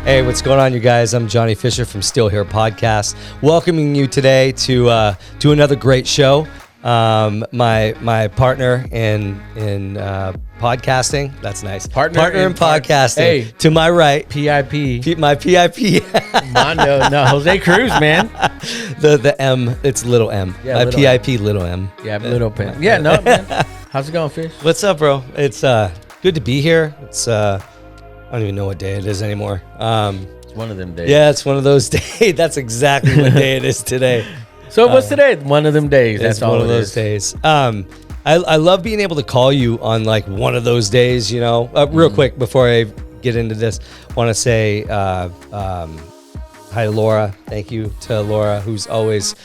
Hey, what's going on, you guys? I'm Johnny Fisher from Still Here Podcast, welcoming you today to another great show. My partner in podcasting. That's nice. Partner in podcasting. Hey, to my right, PIP. my PIP. Mondo. No, JCruz, man. The M. It's little M. Yeah, my little PIP, little M. Yeah, little pen. Yeah, no, man. How's it going, Fish? What's up, bro? It's good to be here. It's I don't even know what day it is anymore. It's one of them days. Yeah, it's one of those days. That's exactly what day it is today. So what's today? One of them days. That's all one of those days. I love being able to call you on like one of those days, you know. Real quick before I get into this, want to say hi to Laura. Thank you to Laura, who's always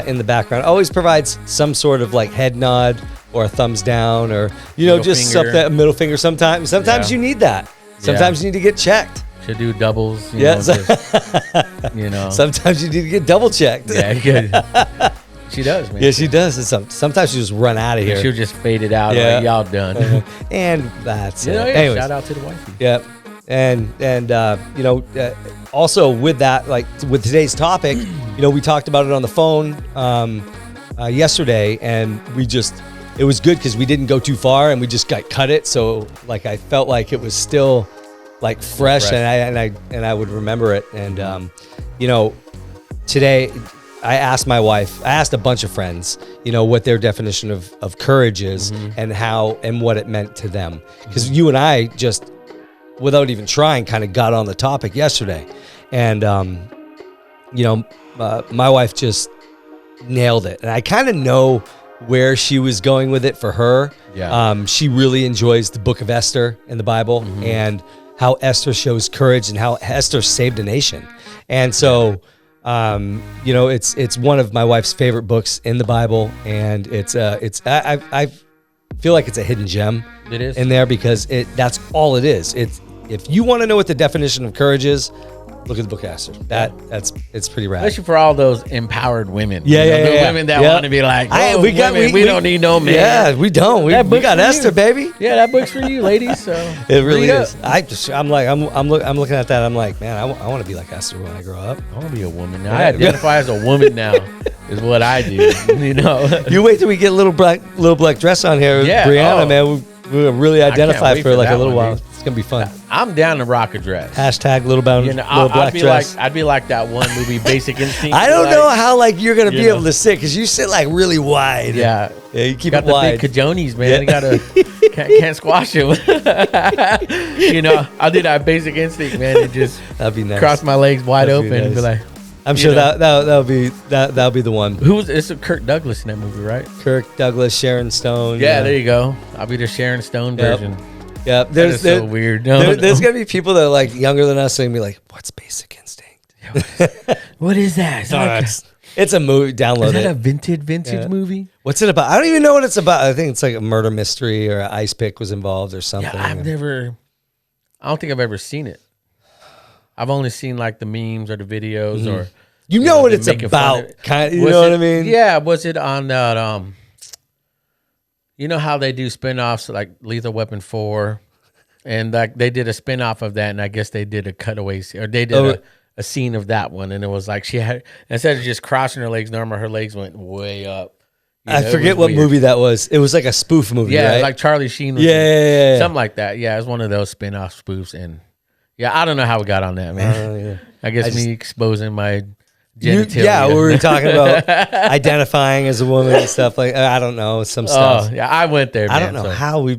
in the background, always provides some sort of like head nod or a thumbs down, or middle just finger. something, middle finger. Sometimes you need that. Sometimes you need to get checked. To do doubles. Yes. Sometimes you need to get double checked. Yeah, good. She does, man. Yeah, she does. Sometimes she just run out of here. She'll just fade it out. Yeah. Like, y'all done. And that's it. Yeah, Anyways, shout out to the wifey. Yeah. And also with that, like with today's topic, we talked about it on the phone yesterday, and it was good because we didn't go too far and we just cut it. So like I felt like it was still like fresh. and I would remember it. And today I asked my wife, I asked a bunch of friends, what their definition of courage is, and what it meant to them. Because you and I just, without even trying, kind of got on the topic yesterday. And, my wife just nailed it. And I kind of know where she was going with it for her. Yeah. She really enjoys the book of Esther in the Bible, and how Esther shows courage and how Esther saved a nation. And so, it's one of my wife's favorite books in the Bible, and I feel like it's a hidden gem. It is in there because that's all it is. If you want to know what the definition of courage is, look at the book of Esther. It's pretty rad. Especially for all those empowered women. Yeah. Women that want to be like, we don't need no man. Yeah, we don't. We got Esther, baby. Yeah, that book's for you, ladies. So it really is. I'm looking at that. I'm like, man, I want to be like Esther when I grow up. I want to be a woman now. I identify as a woman now. Is what I do. You wait till we get a little black dress on here, yeah, Brianna, man. We'll really identify for like a little while. Dude. It's gonna be fun. I'm down to rock a dress. Hashtag little black dress. I'd be like that one movie, Basic Instinct. I don't know how like you're gonna be able to sit, because you sit like really wide. Yeah, you keep got it wide. The big cajones, man. You gotta can't squash it. I did that Basic Instinct, man. It just that'd be nice. Cross my legs wide open and be like. I'm sure that'll be the one. It's a Kirk Douglas in that movie, right? Kirk Douglas, Sharon Stone. Yeah, there you go. I'll be the Sharon Stone version. Yep. There's so weird. There's gonna be people that are like younger than us and be like, "What's Basic Instinct? What is that? It's a movie. Download it. Is that a vintage movie? What's it about? I don't even know what it's about. I think it's like a murder mystery, or an ice pick was involved or something. Yeah, I don't think I've ever seen it. I've only seen like the memes or the videos or what it's about. You know what I mean? Yeah. Was it on that? You know how they do spinoffs like Lethal Weapon 4, and like they did a spinoff of that, and I guess they did a cutaway, or they did a scene of that one, and it was like she had, instead of just crossing her legs normal, her legs went way up. I forget what movie that was. It was like a spoof movie, right? Like Charlie Sheen. Something like that. Yeah, it was one of those spinoff spoofs, and I don't know how we got on that, man. I guess me exposing my genitalia. We were talking about identifying as a woman and stuff like. I don't know, some stuff. Oh, yeah, I went there, man. I don't know how we.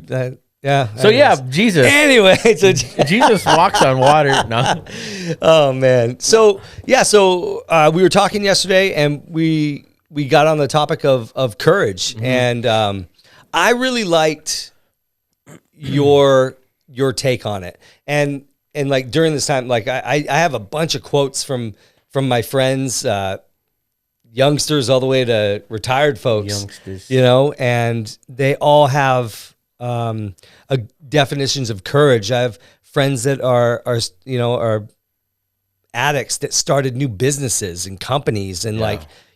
Jesus. Anyway, so Jesus walks on water. No. Oh man. So we were talking yesterday, and we got on the topic of courage, and I really liked your take on it, and like during this time, like I have a bunch of quotes from my friends, youngsters all the way to retired folks, and they all have definitions of courage. I have friends that are addicts that started new businesses and companies, and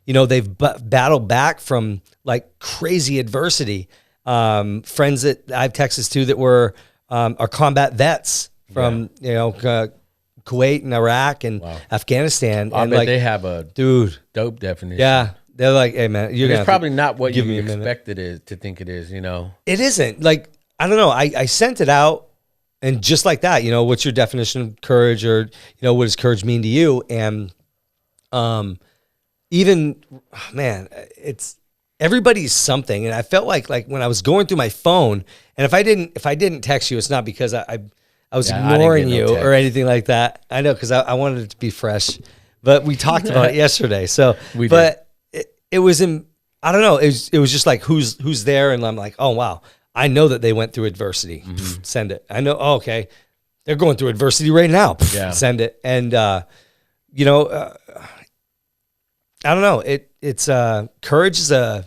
they've battled back from like crazy adversity. Friends that I've texted to that are combat vets from Kuwait and Iraq and Afghanistan. I and bet like, they have a dope definition. Yeah. They're like, hey man, it's probably not what you expect it is to think it is, you know? It isn't. Like, I don't know. I sent it out and just like that, you know, what's your definition of courage, or, you know, what does courage mean to you? And even, man, it's everybody's something. And I felt like when I was going through my phone, and if I didn't text you, it's not because I was ignoring you or anything like that. I know, because I wanted it to be fresh, but we talked about it yesterday. So, it was in, I don't know. It was just like, who's there? And I'm like, oh, wow. I know that they went through adversity. Send it. I know. Oh, okay. They're going through adversity right now. Send it. And, you know, I don't know. It's courage is I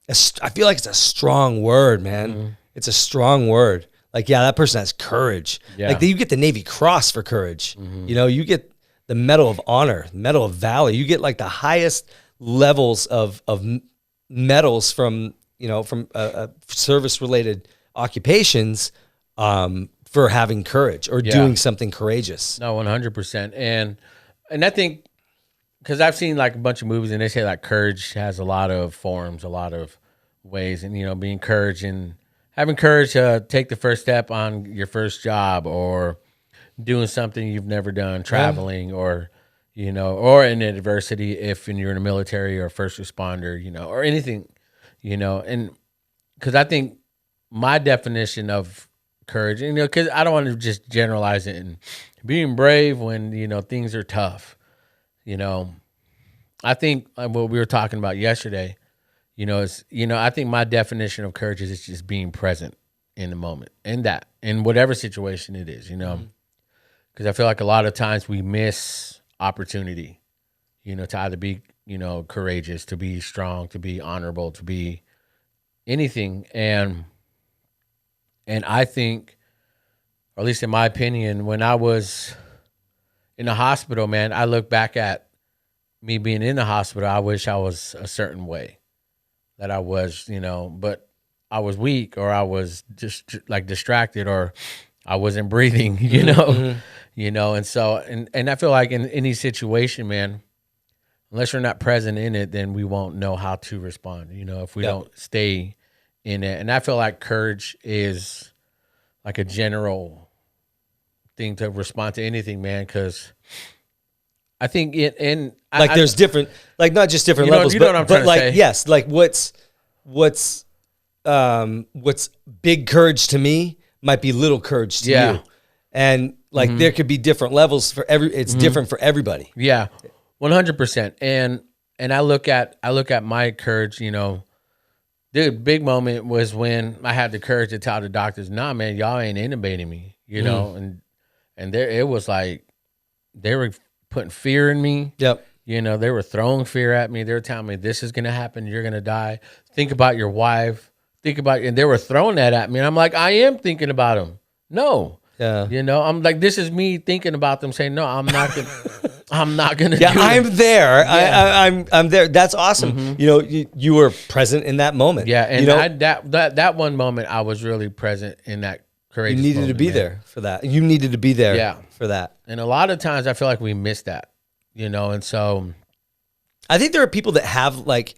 feel like it's a strong word, man. It's a strong word. Like, yeah, that person has courage. Like, you get the Navy Cross for courage. You know, you get the Medal of Honor, Medal of Valor. You get like the highest levels of medals from, you know, from service-related occupations for having courage or doing something courageous. No, 100%. And I think, because I've seen like a bunch of movies and they say like courage has a lot of forms, a lot of ways, and, you know, being courage and having courage to take the first step on your first job, or doing something you've never done, traveling, or, you know, or in adversity, if you're in the military or first responder, you know, or anything, you know. And because I think my definition of courage, you know, because I don't want to just generalize it, and being brave when, you know, things are tough, you know. I think what we were talking about yesterday, you know, is, you know, I think my definition of courage is just being present in the moment, in whatever situation it is, you know, because I feel like a lot of times we miss opportunity, you know, to either be, you know, courageous, to be strong, to be honorable, to be anything. And I think, or at least in my opinion, when I was in the hospital, man, I look back at me being in the hospital. I wish I was a certain way that I was, you know, but I was weak, or I was just like distracted, or I wasn't breathing, you know, you know. And so, and I feel like in any situation, man, unless you're not present in it, then we won't know how to respond, you know, if we don't stay in it. And I feel like courage is like a general thing to respond to anything, man, because I think there's different, like, not just different levels, but like, say. Yes, like what's big courage to me might be little courage to you. And like, there could be different levels for it's different for everybody. Yeah. 100%. And I look at my courage, you know, dude, big moment was when I had the courage to tell the doctors, nah, man, y'all ain't intubating me, you know, and there, it was like, they were putting fear in me. Yep. You know, they were throwing fear at me. They were telling me, this is going to happen. You're going to die. Think about your wife. And they were throwing that at me. And I'm like, I am thinking about them. No. Yeah. You know, I'm like, this is me thinking about them, saying, no, I'm not going to. I'm not gonna. Yeah, do I'm it. there. Yeah. I'm there. That's awesome. You know, you were present in that moment. Yeah, and you know, that one moment, I was really present in that courageous. You needed moment, to be there for that. You needed to be there. Yeah. For that. And a lot of times, I feel like we miss that. You know, and so I think there are people that have like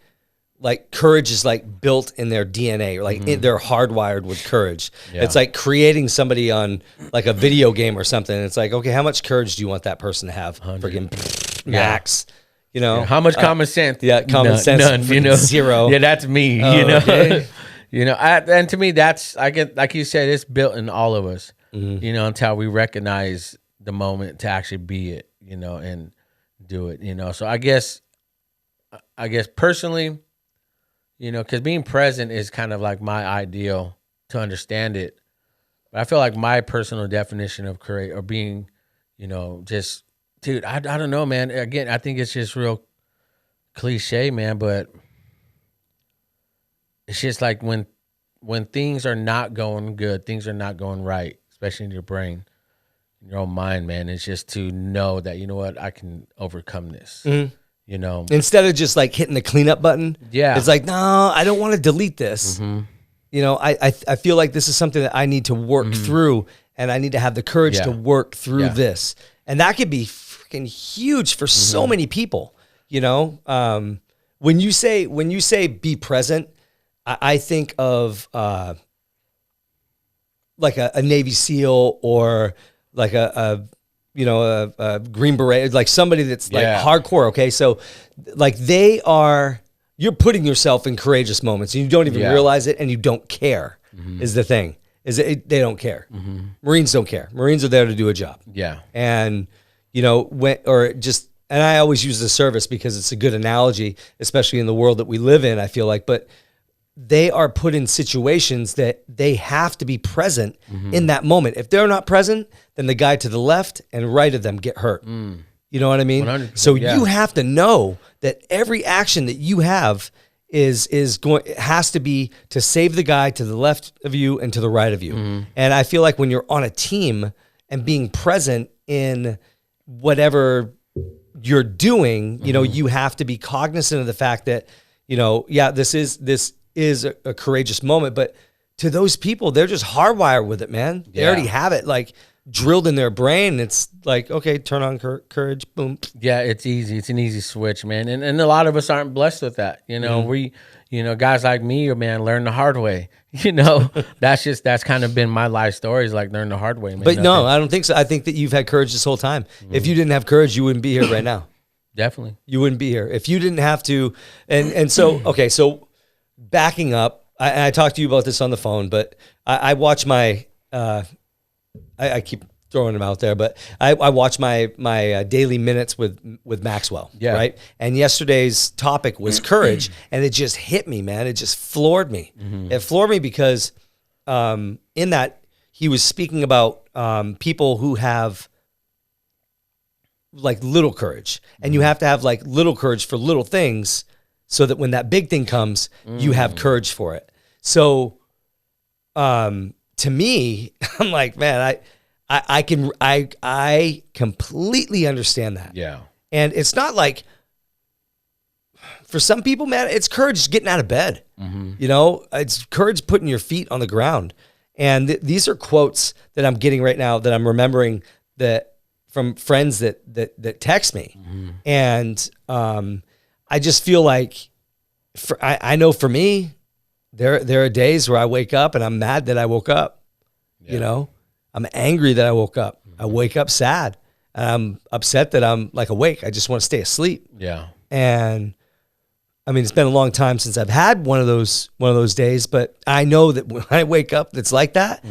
courage is like built in their DNA, or like they're hardwired with courage. Yeah. It's like creating somebody on like a video game or something. It's like, okay, how much courage do you want that person to have? Freaking max. You know, how much common sense? Yeah, common sense. None. You know, zero. Yeah, that's me. You know, okay. You know, and to me, that's like you said, it's built in all of us. You know, until we recognize the moment to actually be it. You know, and do it. You know, so I guess personally, you know, because being present is kind of like my ideal to understand it. But I feel like my personal definition of courage, or being, you know, just, dude, I don't know, man. Again, I think it's just real cliche, man. But it's just like when things are not going good, things are not going right, especially in your brain, in your own mind, man. It's just to know that, you know what, I can overcome this. You know, instead of just like hitting the cleanup button, it's like, no, I don't want to delete this. You know, I feel like this is something that I need to work through, and I need to have the courage to work through this. And that could be freaking huge for so many people, you know? When you say be present, I think of like a Navy SEAL or like a Green Beret, like somebody that's like hardcore. Okay. So like you're putting yourself in courageous moments and you don't even realize it and you don't care is the thing. They don't care. Marines don't care. Marines are there to do a job. Yeah. And, you know, and I always use the service because it's a good analogy, especially in the world that we live in, I feel like, but they are put in situations that they have to be present in that moment. If they're not present, then the guy to the left and right of them get hurt. You know what I mean? So you have to know that every action that you have has to be to save the guy to the left of you and to the right of you. And I feel like when you're on a team and being present in whatever you're doing, you know, you have to be cognizant of the fact that, you know, this is a courageous moment, but to those people, they're just hardwired with it, man. They already have it like drilled in their brain. It's like, okay, turn on courage, boom. Yeah, it's easy. It's an easy switch, man. And a lot of us aren't blessed with that. You know, guys like me, man, learn the hard way. You know, that's kind of been my life story, is like learn the hard way, man. But no, I don't think so. I think that you've had courage this whole time. If you didn't have courage, you wouldn't be here right now. Definitely. You wouldn't be here. If you didn't have to, and so, okay, so backing up, I talked to you about this on the phone, but I watch my, I keep throwing them out there, but I watch my daily minutes with Maxwell, right? And yesterday's topic was courage, and it just hit me, man. It just floored me. It floored me because in that he was speaking about people who have like little courage, and you have to have like little courage for little things so that when that big thing comes, you have courage for it. So to me, I'm like, man, I completely understand that. Yeah. And it's not like, for some people, man, it's courage getting out of bed. You know, it's courage putting your feet on the ground. And these are quotes that I'm getting right now that I'm remembering that from friends that text me. And I just feel like, I know for me, there are days where I wake up and I'm mad that I woke up. You know, I'm angry that I woke up. I wake up sad. I'm upset that I'm like awake. I just want to stay asleep. Yeah. And I mean, it's been a long time since I've had one of those days, but I know that when I wake up, it's like that.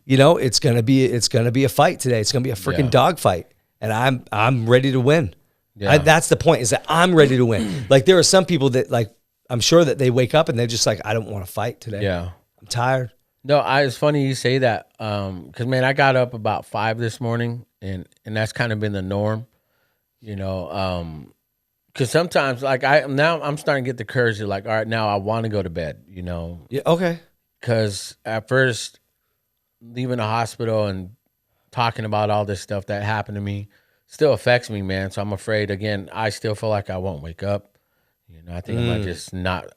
You know, it's gonna be a fight today. It's gonna be a freaking dog fight, and I'm ready to win. Yeah. That's the point, is that I'm ready to win. Like, there are some people that, like, I'm sure that they wake up and they're just like, I don't want to fight today. Yeah. I'm tired. No, it's funny you say that, because, man, I got up about 5 this morning, and that's kind of been the norm, you know, because sometimes, like, I'm starting to get the courage to, like, all right, now I want to go to bed, you know. Yeah, okay. Because at first, leaving the hospital and talking about all this stuff that happened to me still affects me, man. So I'm afraid, again, I still feel like I won't wake up. You know, I think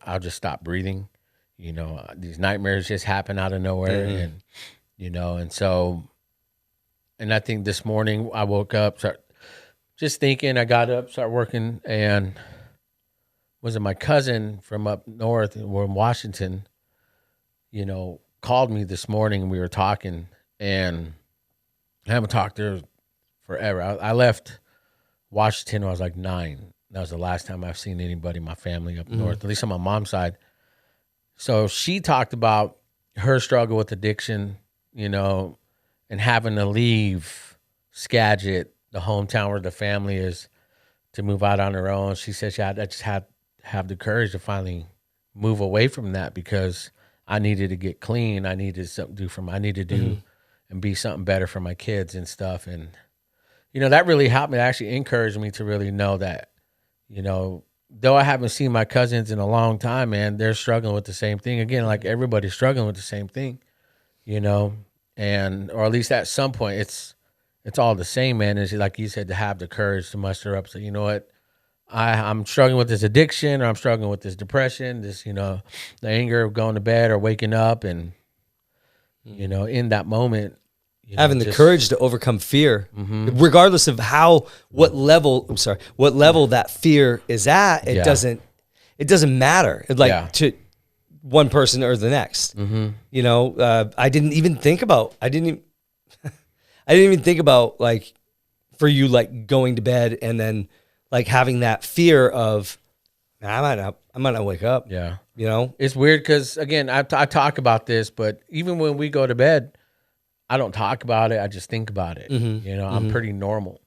I'll just stop breathing. You know, these nightmares just happen out of nowhere. And, you know, and I think this morning I woke up, just thinking, I got up, started working, and was it my cousin from up north, we're in Washington, you know, called me this morning, and we were talking, and I haven't talked to her forever. I left Washington when I was like 9. That was the last time I've seen anybody in my family up north, at least on my mom's side. So she talked about her struggle with addiction, you know, and having to leave Skagit, the hometown where the family is, to move out on her own. She said I just had to have the courage to finally move away from that, because I needed to get clean. I needed something to do I needed to do and be something better for my kids and stuff. And, you know, that really helped me. It actually encouraged me to really know that, you know, though I haven't seen my cousins in a long time, man, they're struggling with the same thing. Again, like, everybody's struggling with the same thing, you know, or at least at some point it's all the same, man. It's like you said, to have the courage to muster up. So, you know what, I'm struggling with this addiction, or I'm struggling with this depression, this, you know, the anger of going to bed or waking up. And, you know, in that moment, Having the courage to overcome fear, regardless of what level that fear is at, it doesn't matter. To one person or the next. You know, I didn't even think about like for you, like going to bed and then like having that fear of, I might not wake up. Yeah. You know, it's weird because again, I talk about this, but even when we go to bed, I don't talk about it. I just think about it. You know, I'm pretty normal.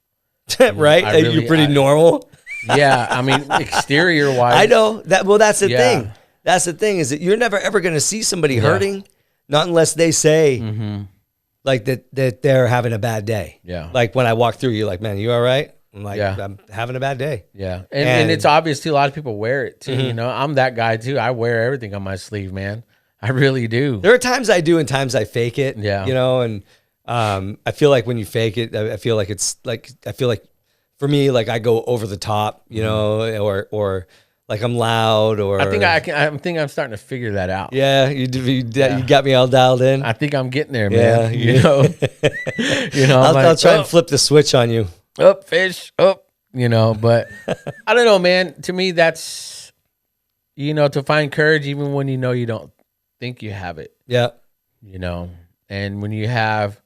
Right? You're pretty normal. Yeah. I mean, exterior wise. I know that. Well, that's the thing. That's the thing, is that you're never ever going to see somebody hurting, not unless they say like that they're having a bad day. Yeah. Like when I walk through, you're like, man, you all right? I'm like, I'm having a bad day. Yeah. And it's obvious too. A lot of people wear it too. You know, I'm that guy too. I wear everything on my sleeve, man. I really do. There are times I do and times I fake it. Yeah. You know, and I feel like when you fake it, I feel like for me, like I go over the top, you know, or like I'm loud, or I think I'm starting to figure that out. Yeah, you got me all dialed in. I think I'm getting there, man. You know, I'll try and flip the switch on you. Up, fish, up. You know, but I don't know, man. To me, that's, you know, to find courage even when you know you don't think you have it. Yeah. You know, and when you have,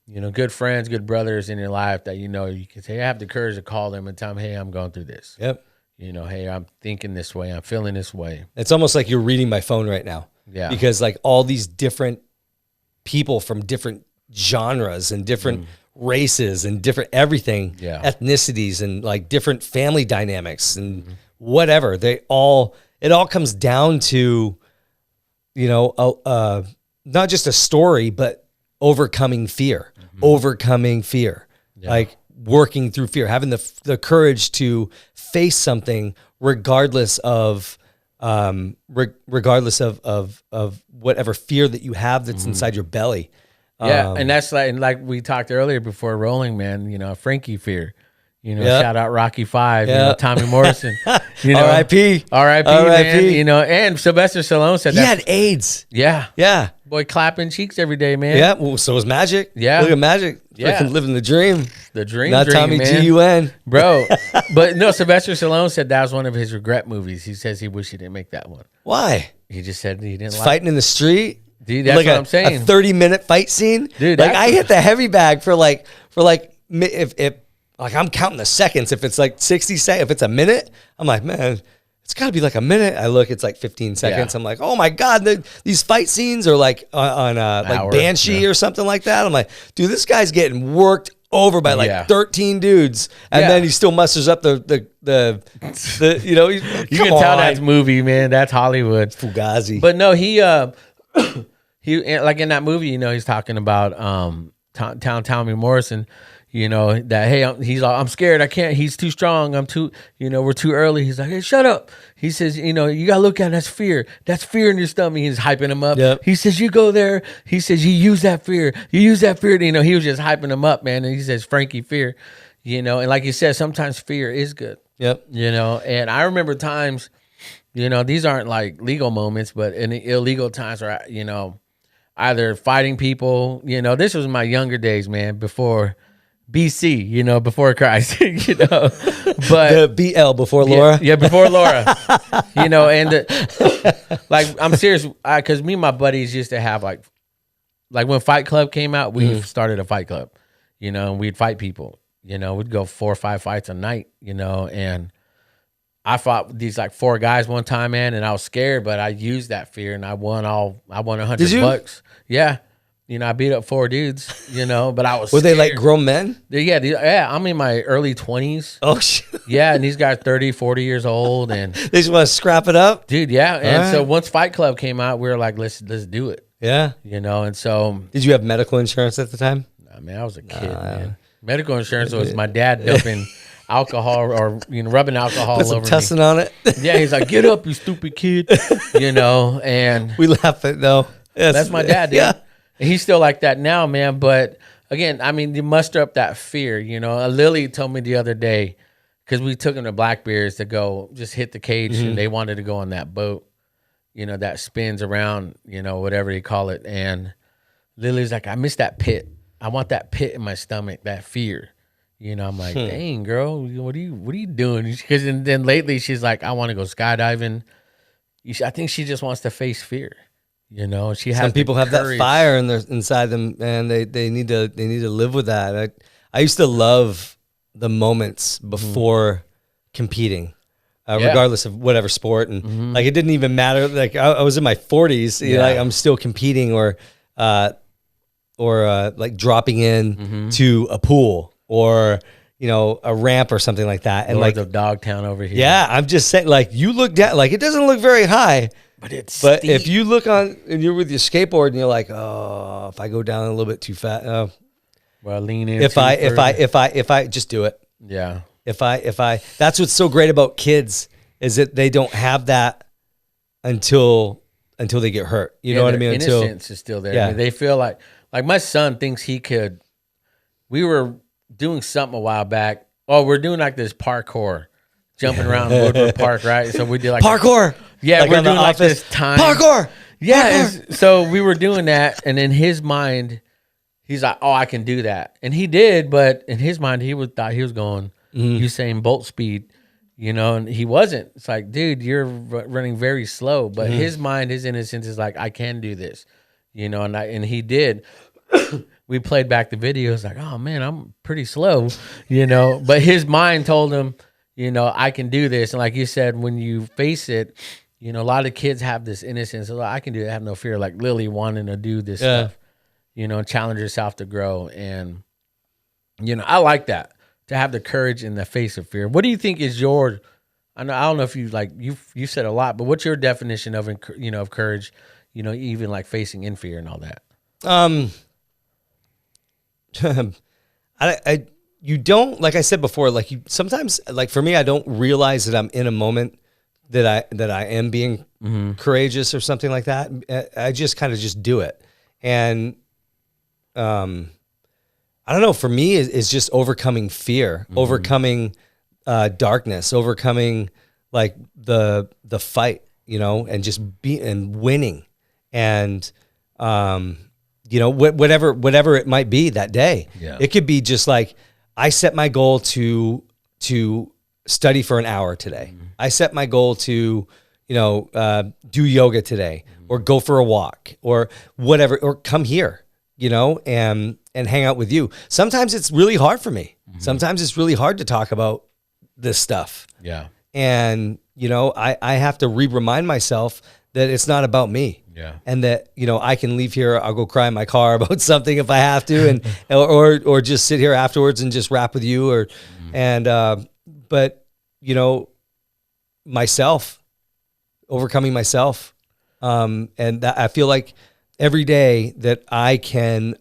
you know, good friends, good brothers in your life that, you know, you can say, I have the courage to call them and tell them, hey, I'm going through this. Yep. You know, hey, I'm thinking this way. I'm feeling this way. It's almost like you're reading my phone right now. Yeah. Because like all these different people from different genres and different races and different everything, ethnicities and like different family dynamics and whatever. It all comes down to, you know, not just a story, but overcoming fear, like working through fear, having the courage to face something regardless of whatever fear that you have that's inside your belly. Yeah, and that's like we talked earlier before rolling, man. You know, Frankie fear. You know, shout out Rocky V. You know, Tommy Morrison. You know, R.I.P. Man. You know, and Sylvester Stallone said he had AIDS. Yeah. Boy, clapping cheeks every day, man. Yeah. Well, so was Magic. Yeah. Look at Magic. Yeah. Living the dream. The dream. Not Tommy man. Gun. Bro. But no, Sylvester Stallone said that was one of his regret movies. He says he wished he didn't make that one. Why? He just said he didn't like fighting in the street. Dude, that's like what I'm saying. A 30-minute fight scene. Dude, like I hit the heavy bag for if like I'm counting the seconds. If it's like 60 seconds, if it's a minute, I'm like, man, it's got to be like a minute. I look, it's like 15 seconds. I'm like, oh my God, these fight scenes are like on like Banshee or something like that. I'm like, dude, this guy's getting worked over by like 13 dudes, and then he still musters up the you know. You can tell that's movie, man. That's Hollywood. Fugazi. But no, he like in that movie, you know, he's talking about Tommy Morrison. You know, that, hey, he's like, I'm scared. I can't. He's too strong. I'm too, you know, we're too early. He's like, hey, shut up. He says, you know, you got to look at it. That's fear. That's fear in your stomach. He's hyping him up. Yep. He says, you go there. He says, you use that fear. You use that fear. You know, he was just hyping him up, man. And he says, Frankie, fear. You know, and like you said, sometimes fear is good. Yep. You know, and I remember times, you know, these aren't like legal moments, but in the illegal times where, you know, either fighting people, you know, this was my younger days, man, before BC, you know, before Christ, you know, but the BL before Laura. Yeah, before Laura, you know, and like, I'm serious. Cause me and my buddies used to have like when Fight Club came out, we started a fight club, you know, and we'd fight people, you know, we'd go 4 or 5 fights a night, you know, and I fought these like 4 guys one time, man, and I was scared, but I used that fear and I won $100. Yeah. You know, I beat up 4 dudes, you know, but I was Were scared. they like grown men? Yeah, I'm in my early 20s. Oh, shit. Yeah, and these guys 30, 40 years old. And they just want to scrap it up? Dude, yeah. And so once Fight Club came out, we were like, let's do it. Yeah. You know, and so. Did you have medical insurance at the time? Nah, man, I was a kid, man. Medical insurance was my dad dumping alcohol or, you know, rubbing alcohol Put some over tussin me. on it. Yeah, he's like, get up, you stupid kid. You know, and. We laugh at though. Yes. That's my dad, dude. Yeah. He's still like that now, man. But again, I mean, you muster up that fear. You know, Lily told me the other day, because we took him to Blackbeard's to go just hit the cage, and they wanted to go on that boat, you know, that spins around, you know, whatever you call it. And Lily's like, I miss that pit. I want that pit in my stomach, that fear. I'm like, dang, girl, what are you doing? Because then lately she's like, I want to go skydiving. I think she just wants to face fear. She has some people have that courage. fire inside them, and they need to live with that. I used to love the moments before competing, regardless of whatever sport, and like it didn't even matter. Like I was in my 40s, like I'm still competing, or like dropping in to a pool, or a ramp or something like that. And Lords of Dogtown over here. Yeah, I'm just saying, like you look down, like it doesn't look very high, but steep. If you look on and you're with your skateboard and you're like, oh, if I go down a little bit too fast, well, lean in. If I just do it. Yeah. If I, that's what's so great about kids is that they don't have that until they get hurt. You know what I mean? Innocence is still there. Yeah. I mean, they feel like my son thinks he could. We were doing something a while back. Oh, we're doing like this parkour, jumping around Woodward Park, right? So we did like parkour. Yeah, like we're doing like this time parkour. Yeah, so we were doing that, and in his mind, he's like, "Oh, I can do that," and he did. But in his mind, thought he was going Usain Bolt speed, and he wasn't. It's like, dude, you're running very slow. But his mind, his innocence is like, I can do this, and he did. We played back the videos like, oh man, I'm pretty slow, but his mind told him, I can do this. And like you said, when you face it, a lot of kids have this innocence. So I can do it. I have no fear. Like Lily wanting to do this stuff, challenge herself to grow. And, I like that, to have the courage in the face of fear. What do you think is I don't know if you said a lot, but what's your definition of, of courage, even like facing in fear and all that? You don't, like I said before, like you sometimes, like for me, I don't realize that I'm in a moment that I am being courageous or something like that. I just kind of just do it. And, I don't know, for me it's just overcoming fear, overcoming, darkness, overcoming like the fight, and just winning. And, whatever it might be that day. Yeah. It could be just like, I set my goal to study for an hour today. I set my goal to, do yoga today, or go for a walk, or whatever, or come here, and hang out with you. Sometimes it's really hard for me. Sometimes it's really hard to talk about this stuff. Yeah. And, I have to remind myself that it's not about me. Yeah. And that, I can leave here, I'll go cry in my car about something if I have to, and or just sit here afterwards and just rap with you, but myself, overcoming myself. And that I feel like every day that I can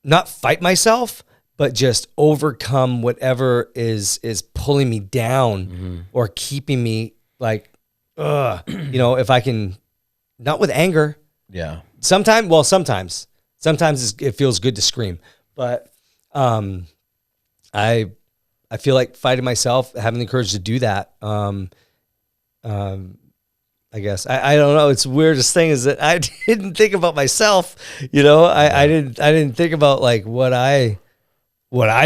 not fight myself, but just overcome whatever is pulling me down or keeping me like, if I can, not with anger. Yeah. Sometimes it feels good to scream, but I feel like fighting myself, having the courage to do that. I guess I don't know. It's the weirdest thing is that I didn't think about myself. I didn't think about like what I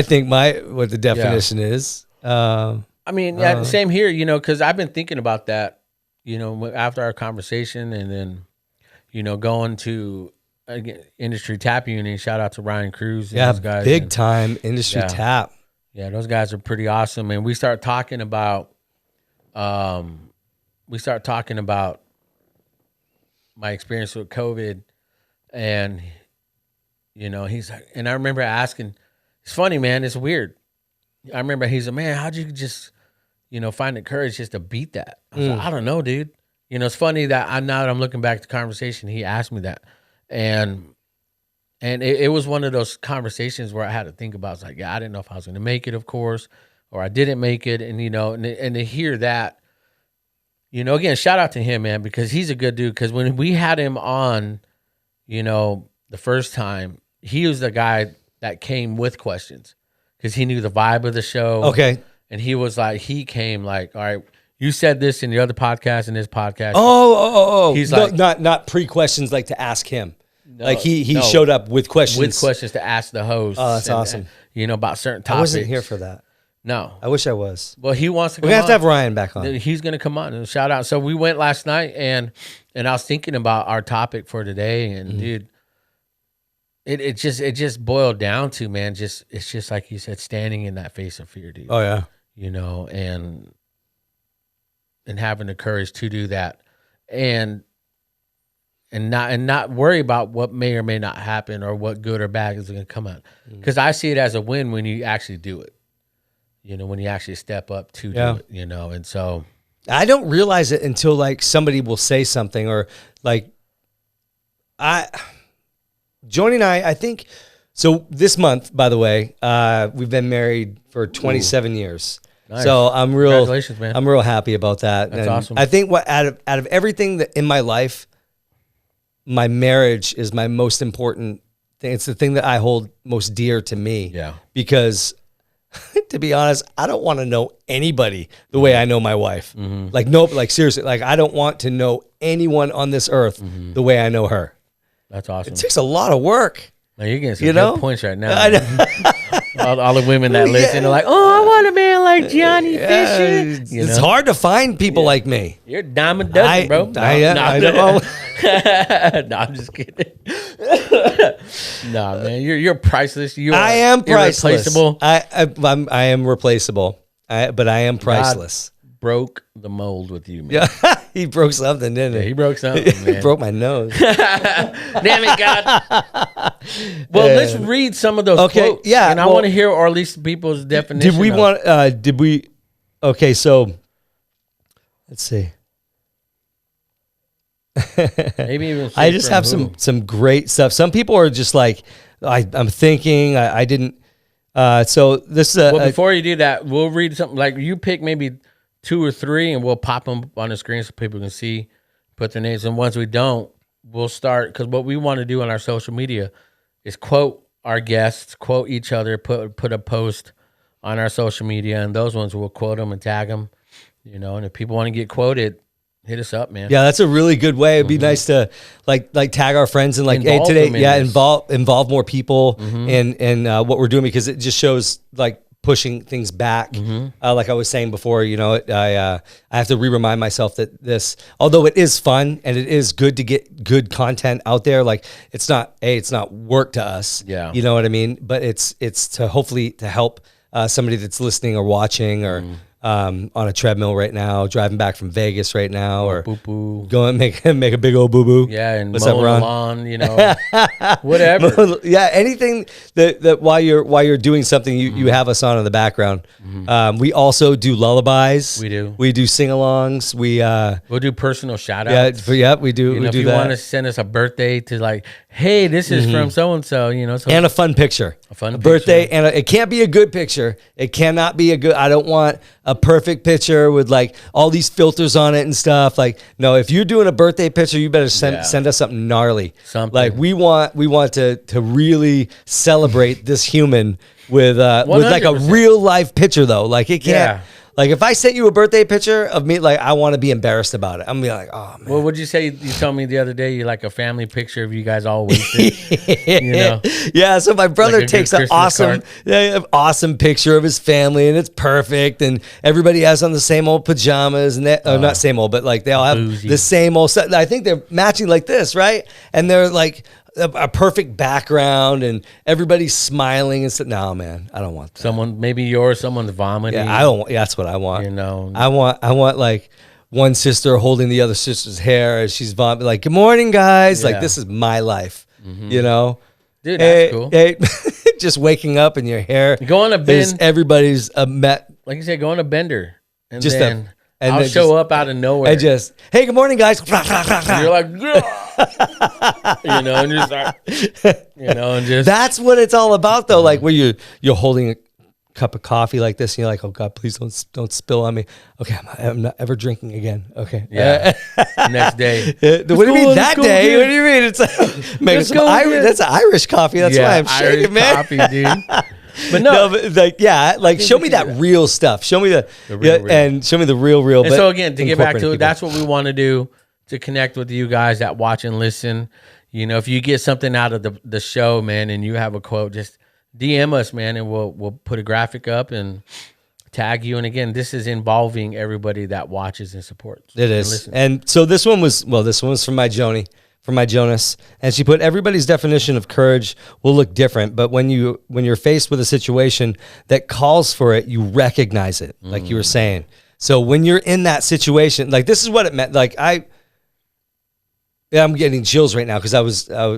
think what the definition is. I mean, yeah, same here. Because I've been thinking about that. After our conversation, and then, going to Industry Tap Union. Shout out to Ryan Cruz. And those guys, big time Industry Tap. Yeah, those guys are pretty awesome. And we start talking about, my experience with COVID, and he's like, and I remember asking. It's funny, man. It's weird. I remember he's like, man, how'd you just find the courage just to beat that? I was like, I don't know, dude. It's funny that now that I'm looking back at the conversation, he asked me that. And it was one of those conversations where I had to think about, it's like, yeah, I didn't know if I was going to make it, of course, or I didn't make it. And, and to hear that, again, shout out to him, man, because he's a good dude. Because when we had him on, the first time, he was the guy that came with questions because he knew the vibe of the show. Okay. And he was like, he came like, all right, you said this in the other podcast and this podcast. Oh. He's no, like, not pre-questions like to ask him. like he no. showed up with questions. With questions to ask the host. Oh, that's awesome. About certain topics. I wasn't here for that. No. I wish I was. Well, he wants to come We're going on. to have Ryan back on. He's going to come on and shout out. So we went last night, and I was thinking about our topic for today, and dude, it just boiled down to, man, it's just like you said, standing in that face of fear, dude. Oh, yeah. And having the courage to do that, and not worry about what may or may not happen or what good or bad is going to come out. Because I see it as a win when you actually do it. When you actually step up to do it, and so. I don't realize it until like somebody will say something, or like Joni and I think, so this month, by the way, we've been married for 27 years. Nice. So Congratulations, man. I'm real happy about that. That's and awesome. I think out of everything that in my life, my marriage is my most important thing. It's the thing that I hold most dear to me. Yeah. Because to be honest, I don't want to know anybody the way I know my wife. Like, nope, like seriously, like I don't want to know anyone on this earth the way I know her. That's awesome. It takes a lot of work. Now you're getting some good points right now. I know. all the women that listen are like, oh, I want a man like Johnny Fisher. It's hard to find people like me. You're a dime a dozen, bro. I know. No, I'm just kidding. Nah, man, you're priceless. I am priceless. Irreplaceable. I am replaceable. But I am priceless. God broke the mold with you, man. Yeah, he broke something, didn't he? He broke something, man. He broke my nose. Damn it, God. Well, let's read some of those quotes. Yeah, and I want to hear, or at least people's definition. Okay, so let's see. Maybe even I just have some great stuff. Some people are just like, I'm thinking, I didn't. So this is before you do that, we'll read something like you pick maybe 2 or 3, and we'll pop them on the screen so people can see, put their names. And once we don't, we'll start, because what we want to do on our social media is quote our guests, quote each other, put a post on our social media, and those ones we'll quote them and tag them. And if people want to get quoted, hit us up, man. Yeah, that's a really good way. It'd be nice to like tag our friends and like, Involve hey, today, involve more people in what we're doing, because it just shows like pushing things back. Like I was saying before, I have to remind myself that this, although it is fun and it is good to get good content out there, like it's not work to us. Yeah. You know what I mean? But it's to hopefully to help somebody that's listening or watching or on a treadmill right now, driving back from Vegas right now, or going make a big old boo boo. Yeah, and what's mowing up, the lawn, whatever. Yeah, anything that while you're doing something, you have us on in the background. We also do lullabies. We do sing-alongs. We'll do personal shout-outs. Yeah, we do. If you want to send us a birthday to like, hey, this is from so-and-so, and a fun picture. A birthday, and it can't be a good picture. It cannot be a good, I don't want a perfect picture with like all these filters on it and stuff. Like, no, if you're doing a birthday picture, you better send us something gnarly. Like we want to really celebrate this human with like a real life picture though. Like it can't. Like if I sent you a birthday picture of me, like I want to be embarrassed about it. I'm gonna be like, oh man. Well, what'd you say? You told me the other day you like a family picture of you guys all wasted. Yeah. So my brother like takes an awesome picture of his family, and it's perfect. And everybody has on the same old pajamas, and not same old, but like they all have the same old stuff. I think they're matching like this, right? And they're like a perfect background, and everybody's smiling and stuff. No, man, I don't want that. Someone's vomiting. Yeah, I don't. Yeah, that's what I want. I want like one sister holding the other sister's hair as she's vomiting. Like, good morning, guys. Like, this is my life. Dude, that's cool. Hey, just waking up and your hair. Go on a bend. Everybody's met. Like you said, go on a bender, and just then I'll show up out of nowhere. And just, hey, good morning, guys. And you're like, and just start, and just. That's what it's all about, though. Like where you're holding a cup of coffee like this, and you're like, oh God, please don't spill on me. Okay, I'm not ever drinking again. Okay. Yeah. Next day. What do you mean that day? Again. What do you mean? It's make some Irish. That's Irish coffee. That's why I'm shaking, man. Coffee, dude. But show me that real stuff. Show me the real. And show me the real. And so again, to get back to it, that's what we want to do to connect with you guys that watch and listen. if you get something out of the show, man, and you have a quote, just DM us, man, and we'll put a graphic up and tag you. And again, this is involving everybody that watches and supports. It is. And so this one was from my Jonas, and she put, everybody's definition of courage will look different, but when you're faced with a situation that calls for it, you recognize it, like you were saying. So when you're in that situation, like this is what it meant. Like I'm getting chills right now because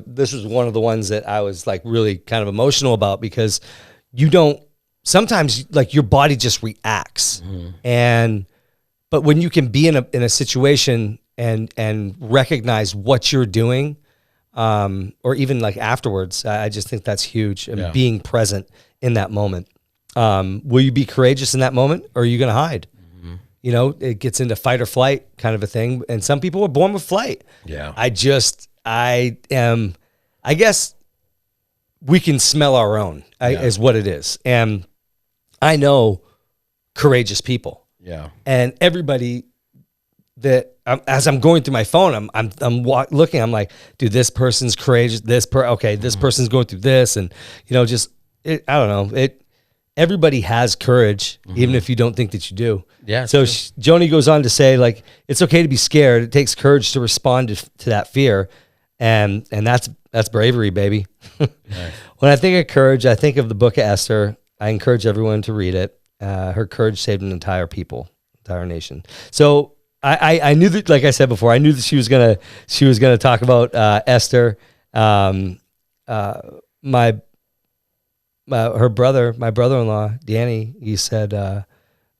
this was one of the ones that I was like really kind of emotional about, because sometimes like your body just reacts, but when you can be in a situation and recognize what you're doing, or even like afterwards, I just think that's huge. And being present in that moment. Will you be courageous in that moment, or are you going to hide? It gets into fight or flight kind of a thing. And some people are born with flight. Yeah. I guess we can smell our own, is what it is. And I know courageous people. Yeah. And everybody that as I'm going through my phone, I'm looking, I'm like, dude, this person's courageous. This person's going through this. And, I don't know. Everybody has courage, even if you don't think that you do. Yeah. So Joni goes on to say, like, it's okay to be scared. It takes courage to respond to that fear. And that's bravery, baby. Nice. When I think of courage, I think of the book of Esther. I encourage everyone to read it. Her courage saved an entire nation. So I knew that, like I said before, I knew that she was gonna talk about Esther. My brother-in-law, Danny, he said,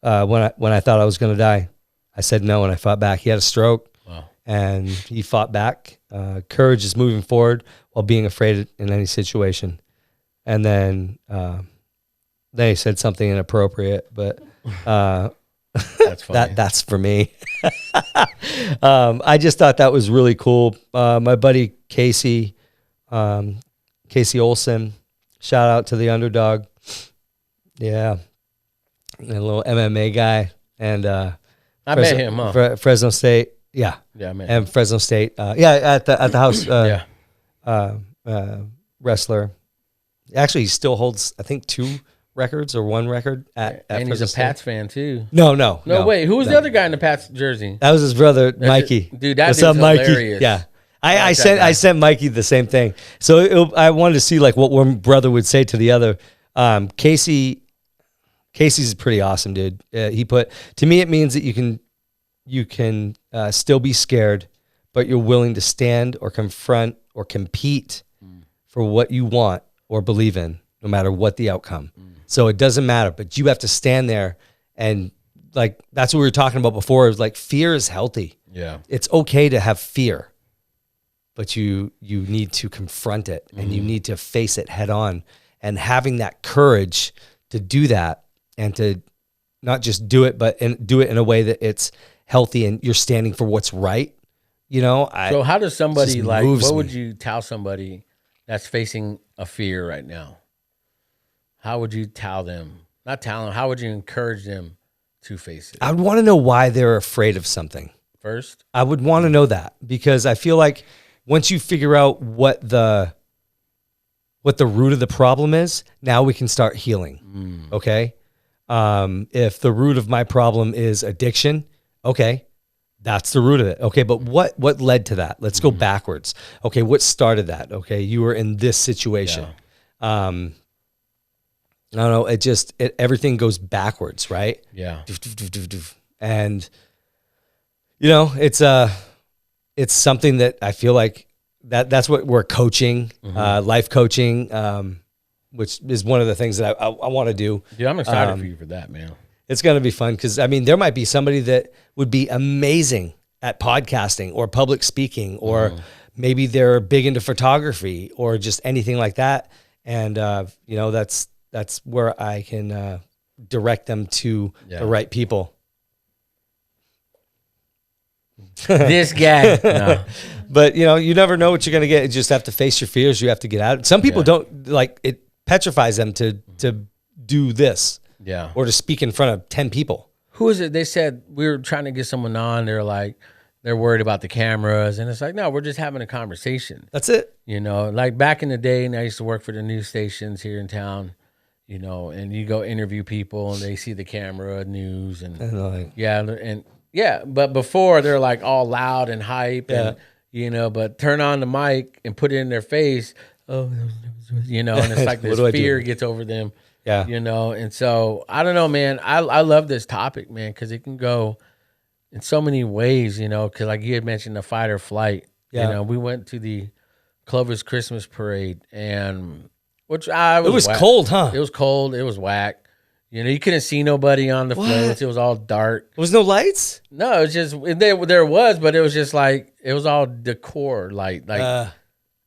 when I thought I was going to die, I said no, and I fought back. He had a stroke. Wow. And he fought back. Courage is moving forward while being afraid in any situation. And then he said something inappropriate, but that's funny. that's for me. I just thought that was really cool. My buddy Casey Olson, shout out to the underdog. Yeah. And a little MMA guy. And I met him, huh? Fresno State. Yeah. Yeah, I met him. And Fresno State. At the house. Wrestler. Actually, he still holds, I think, 2 records or 1 record at and Fresno he's a State. Pats fan, too. No, wait. Who was the other guy in the Pats jersey? That was his brother, Mikey. Dude, that What's dude's up, Mikey? hilarious. Yeah. I sent Mikey the same thing. So I wanted to see like what one brother would say to the other. Casey's pretty awesome, dude. He put, to me, it means that you can still be scared, but you're willing to stand or confront or compete for what you want or believe in, no matter what the outcome. So it doesn't matter, but you have to stand there, and like that's what we were talking about before. It was like fear is healthy. Yeah, it's okay to have fear. But you need to confront it, and you need to face it head on, and having that courage to do that, and to not just do it, but do it in a way that it's healthy and you're standing for what's right. So how does somebody what would you tell somebody that's facing a fear right now? How would you tell them? Not tell them. How would you encourage them to face it? I would want to know why they're afraid of something. First, I would want to know that, because I feel like once you figure out what the root of the problem is, now we can start healing. Okay. If the root of my problem is addiction, okay, that's the root of it. Okay. But what led to that? Let's go backwards. Okay. What started that? Okay. You were in this situation. Yeah. I don't know. Everything goes backwards, right? Yeah. And it's something that I feel like that's what we're coaching, life coaching, which is one of the things that I want to do. Dude, I'm excited for you for that, man. It's going to be fun, because, there might be somebody that would be amazing at podcasting or public speaking, or maybe they're big into photography or just anything like that. And, that's where I can direct them to the right people. This guy. No. But, you never know what you're going to get. You just have to face your fears. You have to get out. Some people don't, like, it petrifies them to do this. Yeah. Or to speak in front of 10 people. Who is it? They said, we were trying to get someone on. They're like, they're worried about the cameras, and it's like, no, we're just having a conversation. That's it. You know, like back in the day, and I used to work for the news stations here in town. You know, and you go interview people, and they see the camera news, and but before they're like all loud and hype, and you know, but turn on the mic and put it in their face, you know, and it's like this fear gets over them, you know, and so I don't know, man. I love this topic, man, because it can go in so many ways, you know, because like you had mentioned the fight or flight. You know, we went to the Clovis Christmas parade, and it was cold, huh? It was cold. It was whack. You know, you couldn't see nobody on the floats. It was all dark. There was no lights? No, it was just there was, but it was just like it was all decor light, like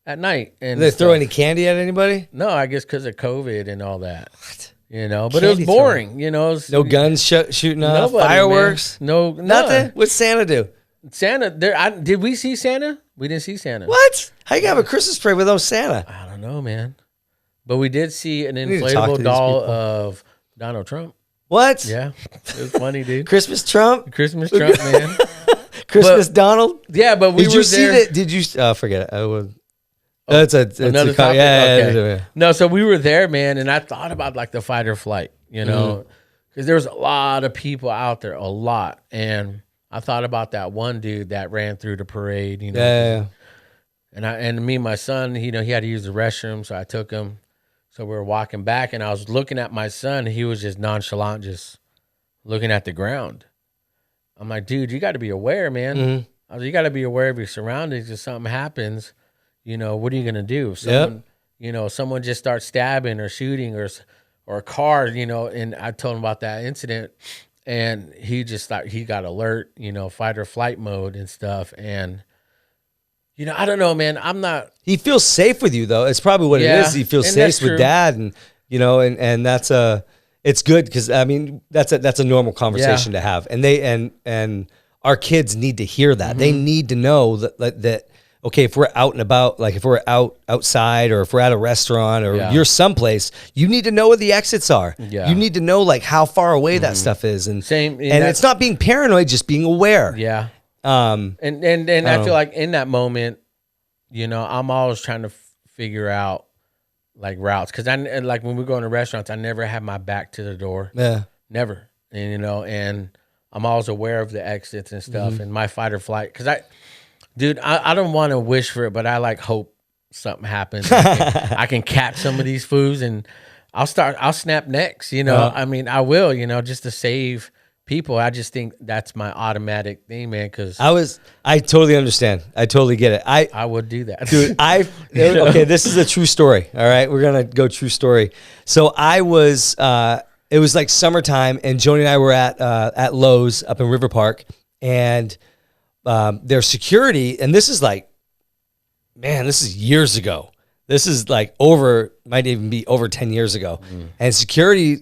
at night. And did they throw any candy at anybody? No, I guess because of COVID and all that. What? You know, but candy it was boring. Throwing. You know, no guns shooting off, fireworks, man. No, nothing. What's Santa do? Santa, did we see Santa? We didn't see Santa. What? How you have a Christmas parade without Santa? I don't know, man. But we did see an inflatable doll of Donald Trump. What? Yeah. It was funny, dude. Christmas Trump, man. Christmas Donald? Yeah, but we did were you see there. that? Did you forget it? It's another topic? Yeah. No, so we were there, man, and I thought about like the fight or flight, you know, because there was a lot of people out there, a lot. And I thought about that one dude that ran through the parade, you know. Yeah. And me and my son, you know, he had to use the restroom, so I took him. So we were walking back, and I was looking at my son. He was just nonchalant, just looking at the ground. I'm like, dude, you got to be aware, man. I was, you got to be aware of your surroundings. If something happens, you know, what are you gonna do? If someone, you know, someone just starts stabbing or shooting or a car, you know. And I told him about that incident, and he just thought he got alert, you know, fight or flight mode and stuff, and. You know, I don't know, man. I'm not. He feels safe with you, though. It's probably what it is. He feels safe with Dad, and you know, and that's it's good because I mean that's a normal conversation to have, and and our kids need to hear that. They need to know that okay, if we're out and about, like if we're outside or if we're at a restaurant or you're someplace, you need to know where the exits are. Yeah. You need to know like how far away that stuff is, and it's not being paranoid, just being aware. Yeah. And I feel like in that moment, you know, I'm always trying to figure out like routes, because like when we go into restaurants, I never have my back to the door. Yeah, never. And you know, and I'm always aware of the exits and stuff, and my fight or flight. Because I don't want to wish for it, but I like hope something happens. I can catch some of these fools, and I'll snap necks. You know, I mean, I will. You know, just to save people. I just think that's my automatic thing, man. Because I totally understand. I totally get it. I would do that, dude. Okay, this is a true story. All right, we're gonna go true story. So I was. It was like summertime, and Joni and I were at Lowe's up in River Park, and their security. And this is like, man, this is years ago. This is like might even be over 10 years ago, and security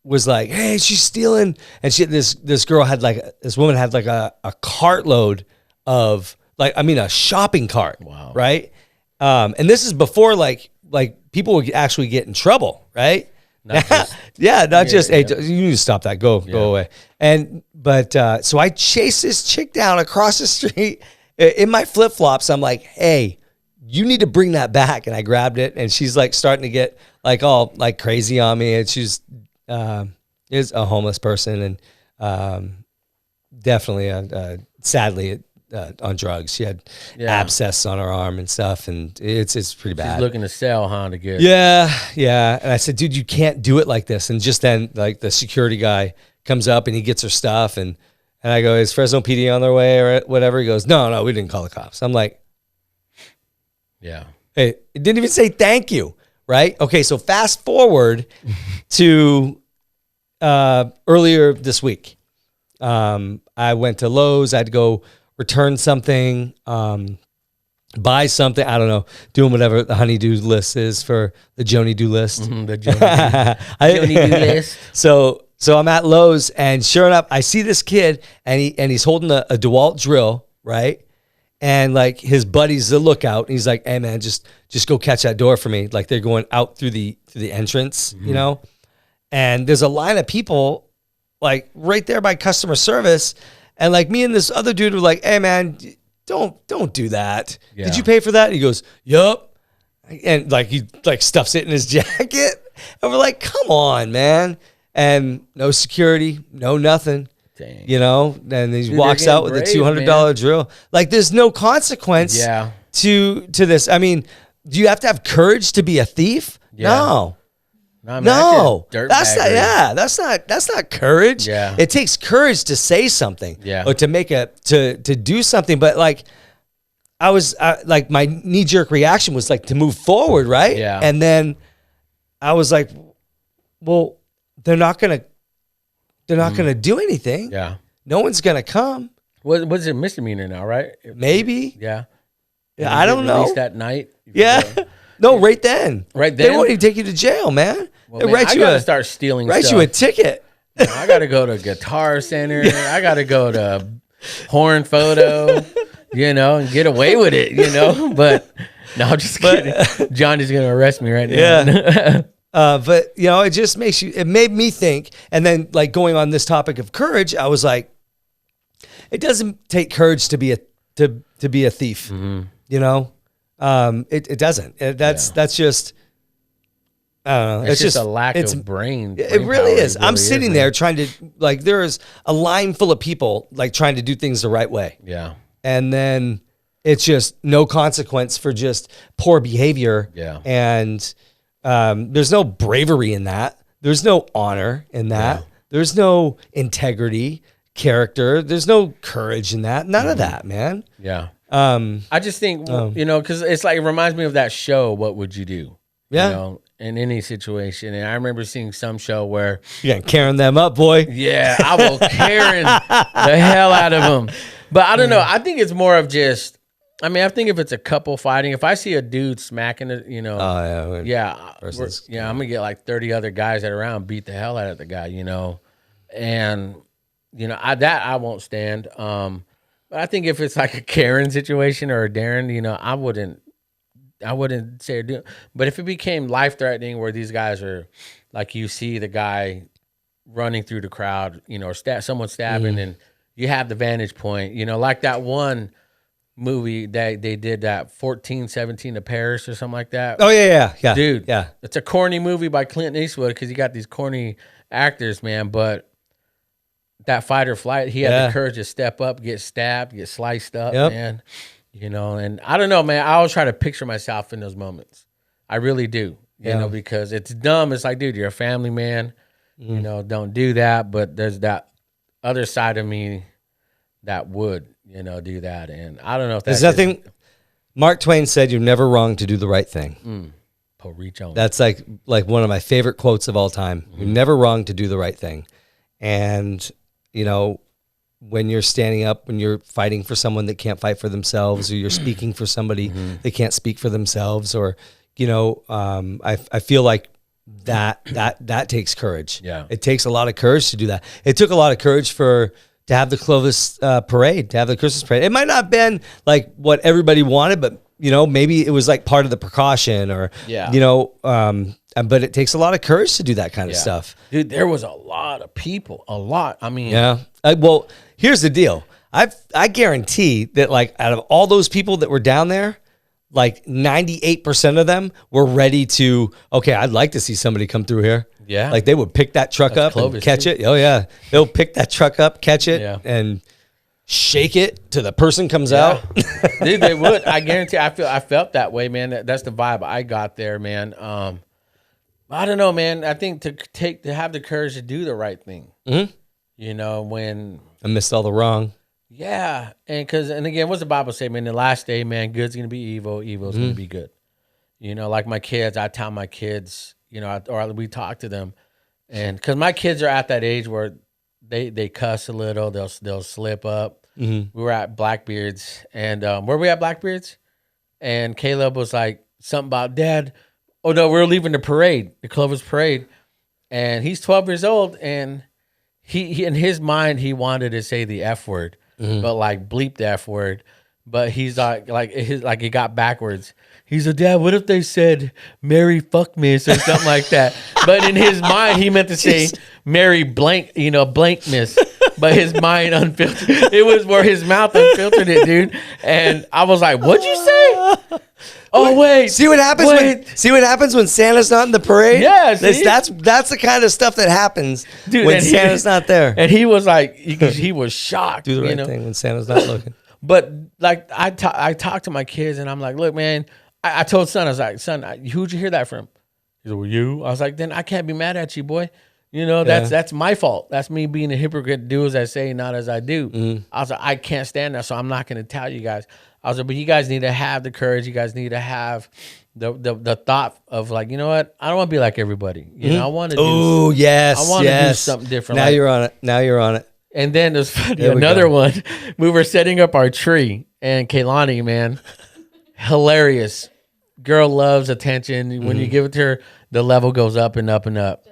was like, hey, she's stealing. And this woman had like a cartload of a shopping cart. Wow. Right. And this is before like people would actually get in trouble. Right. Not just, hey, you need to stop that. Go away. So I chased this chick down across the street in my flip flops. I'm like, hey, you need to bring that back. And I grabbed it, and she's like starting to get like all like crazy on me. And she's, is a homeless person, and definitely, sadly, on drugs. She had abscess on her arm and stuff, and it's pretty bad. She's looking to sell, huh? To get yeah. And I said, dude, you can't do it like this. And just then, like the security guy comes up and he gets her stuff, and I go, is Fresno PD on their way or whatever? He goes, no, we didn't call the cops. I'm like, hey, it didn't even say thank you, right? Okay, so fast forward to earlier this week. I went to Lowe's. I had to go return something, buy something. I don't know, doing whatever the honey-do list is for the Joni-do list. The Joni-do list. So I'm at Lowe's, and sure enough, I see this kid, and he's holding a DeWalt drill, right? And like his buddy's the lookout, and he's like, hey man, just go catch that door for me. Like they're going out through the entrance, you know? And there's a line of people like right there by customer service, And like me and this other dude were like, hey man, don't do that. Yeah. Did you pay for that? And he goes, yup. And like he like stuffs it in his jacket. And we're like, come on, man. And no security, no nothing. Dang. You know, and he Dude, walks out with a $200 drill. Like there's no consequence to this. I mean, do you have to have courage to be a thief? Yeah. No. No, that's not. Yeah, that's not courage. Yeah, it takes courage to say something. Yeah, or to make to do something. But like, I was like, my knee jerk reaction was like to move forward, right? Yeah, and then I was like, well, they're not gonna do anything. Yeah, no one's gonna come. What's it, misdemeanor now, right? Maybe. Yeah. I don't know. That night. Yeah. No, right then. Right then. They won't even take you to jail, man. Well, man, I gotta start stealing write stuff. you a ticket. I gotta go to Guitar Center. I gotta go to Horn Photo, you know, and get away with it, you know. But no, I'm just kidding. Johnny's gonna arrest me right now. Yeah. But you know, it made me think. And then like going on this topic of courage, I was like, it doesn't take courage to be a thief. Mm-hmm. You know, it doesn't. That's just. I don't know. It's just a lack of brain. It really is. I'm sitting there trying to, like, there's a line full of people like trying to do things the right way. Yeah. And then it's just no consequence for just poor behavior. Yeah. And there's no bravery in that. There's no honor in that. Yeah. There's no integrity, character. There's no courage in that. None of that, man. Yeah. I just think, you know, because it's like, it reminds me of that show, What Would You Do? Yeah. You know, in any situation. And I remember seeing some show where you're carrying them up, boy. Yeah, I will Karen the hell out of them. But I don't know. I think it's more of just, I mean, I think if it's a couple fighting, if I see a dude smacking it, you know, I'm gonna get like 30 other guys that are around, beat the hell out of the guy, you know. And you know, I won't stand. But I think if it's like a Karen situation or a Darren, you know, I wouldn't say or do. But if it became life threatening, where these guys are, like, you see the guy running through the crowd, you know, or someone stabbing, and you have the vantage point, you know, like that one movie that they did, that 14-17 to Paris or something like that. Oh yeah, dude. Yeah, it's a corny movie by Clint Eastwood because you got these corny actors, man. But that fight or flight, he had the courage to step up, get stabbed, get sliced up, man. You know, and I don't know, man. I always try to picture myself in those moments. I really do, you know, because it's dumb. It's like, dude, you're a family man. You know, don't do that. But there's that other side of me that would, you know, do that. And I don't know if that's nothing. Mark Twain said, "You're never wrong to do the right thing." That's like one of my favorite quotes of all time. You're never wrong to do the right thing. And, you know, when you're standing up, when you're fighting for someone that can't fight for themselves, or you're speaking for somebody that can't speak for themselves, or, you know, I feel like that takes courage. Yeah. It takes a lot of courage to do that. It took a lot of courage to have the Clovis parade, to have the Christmas parade. It might not have been like what everybody wanted, but, you know, maybe it was like part of the precaution, or, you know, but it takes a lot of courage to do that kind of stuff. Dude, there was a lot of people, a lot. I mean, well, here's the deal. I guarantee that, like, out of all those people that were down there, like 98% of them were ready to, okay, I'd like to see somebody come through here. Yeah. Like, they would pick that truck up and catch it. Oh yeah. They'll pick that truck up, catch it, and shake it till the person comes out. Dude, they would. I guarantee. I felt that way, man. That's the vibe I got there, man. I don't know, man. I think to have the courage to do the right thing. Mm-hmm. You know, when amidst all the wrong. Yeah, and again, what's the Bible say, man? The last day, man, good's gonna be evil, evil's gonna be good. You know, like my kids, I tell my kids, you know, or we talk to them, and because my kids are at that age where they cuss a little, they'll slip up. We were at Blackbeard's, and where we at Blackbeard's, and Caleb was like something about, Dad, oh no, we're leaving the parade, the Clovis parade, and he's 12 years old, and he in his mind he wanted to say the F word, but like bleep the F word, but he's like it got backwards. He's like, Dad, what if they said Mary fuck miss or something like that? But in his mind he meant to say Mary blank, you know, blank miss. but his mind unfiltered. It was where his mouth unfiltered it, dude. And I was like, "What'd you say?" Oh wait, see what happens. See what happens when Santa's not in the parade. Yeah, that's the kind of stuff that happens, dude, when Santa's not there. And he was like, he was shocked. Do the right thing when Santa's not looking. But like I talked to my kids, and I'm like, look, man. I told son, I was like, son, who'd you hear that from? He said, well, you. I was like, then I can't be mad at you, boy. You know, that's my fault. That's me being a hypocrite. Do as I say, not as I do. Mm-hmm. I was like, I can't stand that, so I'm not going to tell you guys. I was like, but you guys need to have the courage. You guys need to have the thought of like, you know what? I don't want to be like everybody. You know, I want to. Oh yes, I want to do something different. Now you're on it. Now you're on it. And then there's another one. We were setting up our tree, and Kaylani, man, hilarious. Girl loves attention. When you give it to her, the level goes up and up and up.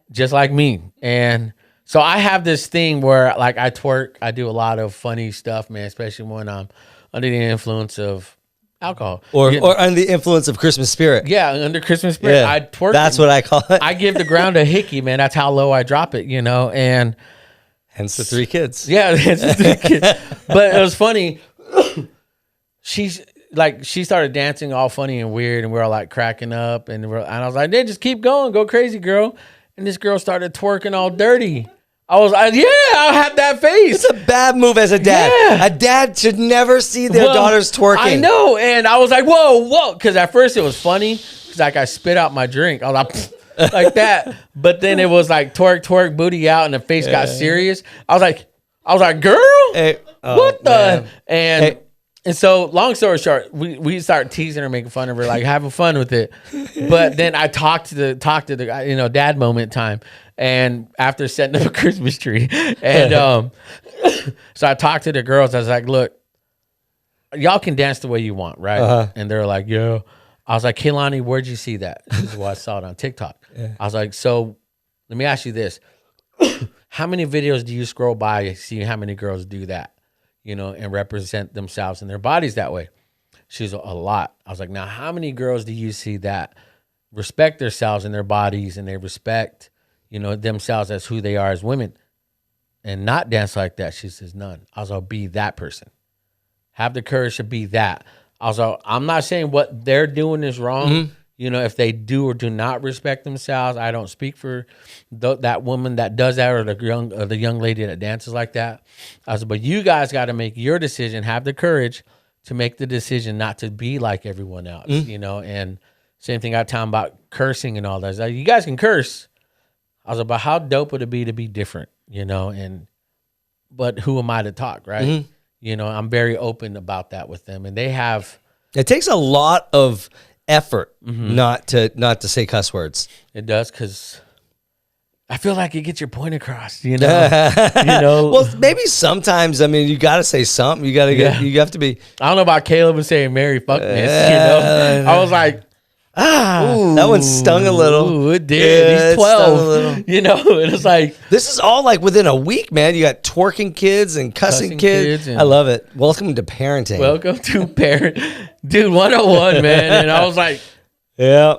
Just like me. And so I have this thing where like I twerk. I do a lot of funny stuff, man, especially when I'm under the influence of alcohol. Or under the influence of Christmas spirit. Yeah, under Christmas spirit. Yeah, I twerk. That's what I call it. I give the ground a hickey, man. That's how low I drop it, you know. And hence the 3 kids. Yeah, hence the 3 kids. But it was funny. She started dancing all funny and weird, and we were all like cracking up, and I was like, "Hey, just keep going, go crazy, girl." And this girl started twerking all dirty. I was like, "Yeah, I had that face." It's a bad move as a dad. Yeah. A dad should never see their daughters twerking. I know, and I was like, "Whoa!" Because at first it was funny, because like I spit out my drink. I was like, like that, but then it was like twerk, booty out, and the face got serious. I was like, "Girl, hey, what the?" And. And so, long story short, we start teasing her, making fun of her, like having fun with it. But then I talked to the dad moment time, and after setting up a Christmas tree, and so I talked to the girls. I was like, "Look, y'all can dance the way you want, right?" Uh-huh. And they're like, "Yeah." I was like, "Kaylani, where'd you see that?" This is why I saw it on TikTok. Yeah. I was like, "So, let me ask you this: how many videos do you scroll by and see how many girls do that?" You know, and represent themselves and their bodies that way? She's a lot. I was like, now, how many girls do you see that respect themselves and their bodies, and they respect, you know, themselves as who they are as women, and not dance like that? She says, none. I was like, be that person. Have the courage to be that. I was like, I'm not saying what they're doing is wrong. Mm-hmm. You know, if they do or do not respect themselves, I don't speak for that woman that does that, or the young lady that dances like that. I said, but you guys got to make your decision. Have the courage to make the decision not to be like everyone else. You know, and same thing I talking about cursing and all that. Like, you guys can curse. I was about how dope would it be to be different, you know? But who am I to talk, right? Mm-hmm. You know, I'm very open about that with them, and they have. It takes a lot of effort not to say cuss words. It does, because I feel like it gets your point across, you know. Well, maybe sometimes, I mean, you got to say something. You have to be. I don't know about Caleb and saying Mary fuck miss, you know. I was like, that one stung a little. Ooh, it did. Yeah, he's 12. You know, and it's like, this is all like within a week, man. You got twerking kids and cussing kids. I love it. Welcome to parenting. Welcome to parent, dude. 101, man. And I was like, yeah.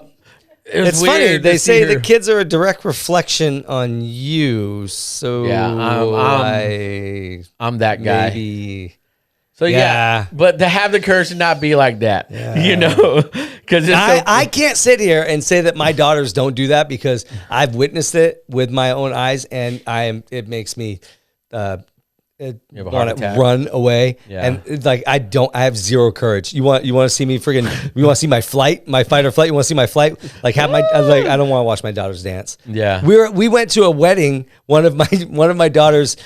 It's funny. They say the kids are a direct reflection on you. So yeah, I'm that guy. Maybe. So yeah, but to have the courage to not be like that, you know, because I can't sit here and say that my daughters don't do that, because I've witnessed it with my own eyes, and it makes me want to run away. Yeah. And it's like I have zero courage. You want to see me friggin'? You want to see my fight or flight? You want to see my flight? Like I don't want to watch my daughters dance. Yeah, we went to a wedding. One of my daughters.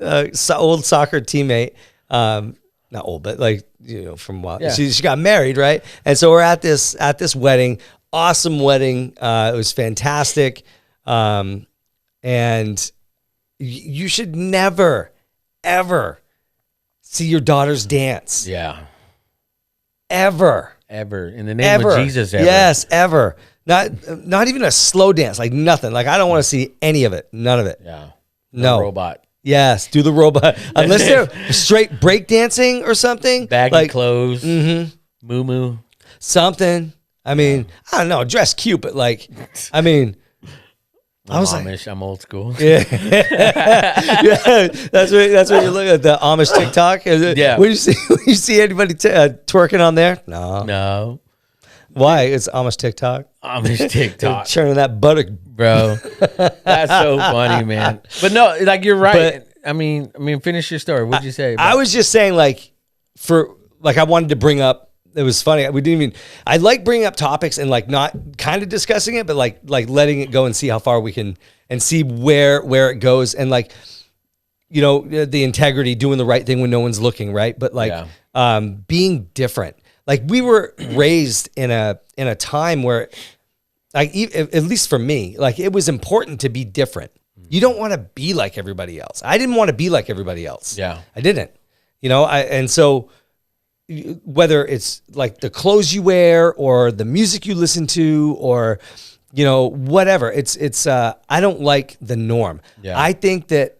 Old soccer teammate, not old, but like, you know, from a while. Yeah. She got married, right? And so we're at this wedding, awesome wedding. It was fantastic, and you should never, ever see your daughters dance. Yeah, ever in the name of Jesus. Ever. Yes, ever. Not even a slow dance, like nothing. Like I don't want to see any of it. None of it. Yeah, no robot. Yes, do the robot. Unless they're straight break dancing or something. Baggy clothes. Mm-hmm. Moo-moo. Something. I mean, I don't know, dress cute, but like, I mean, I was Amish. I'm old school. Yeah. Yeah, that's what you look at, the Amish TikTok. Yeah. When you see anybody twerking on there? No. Why? It's Amish TikTok. Amish TikTok. Churning that buttock, bro. That's so funny, man. But no, like you're right. I mean, finish your story. What'd you say? I was just saying, like, I wanted to bring up. It was funny. We didn't even. I like bringing up topics and like not kind of discussing it, but like letting it go and see how far we can and see where it goes and like, you know, the integrity, doing the right thing when no one's looking, right? But like, being different. Like we were raised in a time where, like, at least for me, like it was important to be different. You don't want to be like everybody else. I didn't want to be like everybody else. Yeah, I didn't. You know, and so. Whether it's like the clothes you wear or the music you listen to or, you know, whatever, it's I don't like the norm. Yeah. I think that,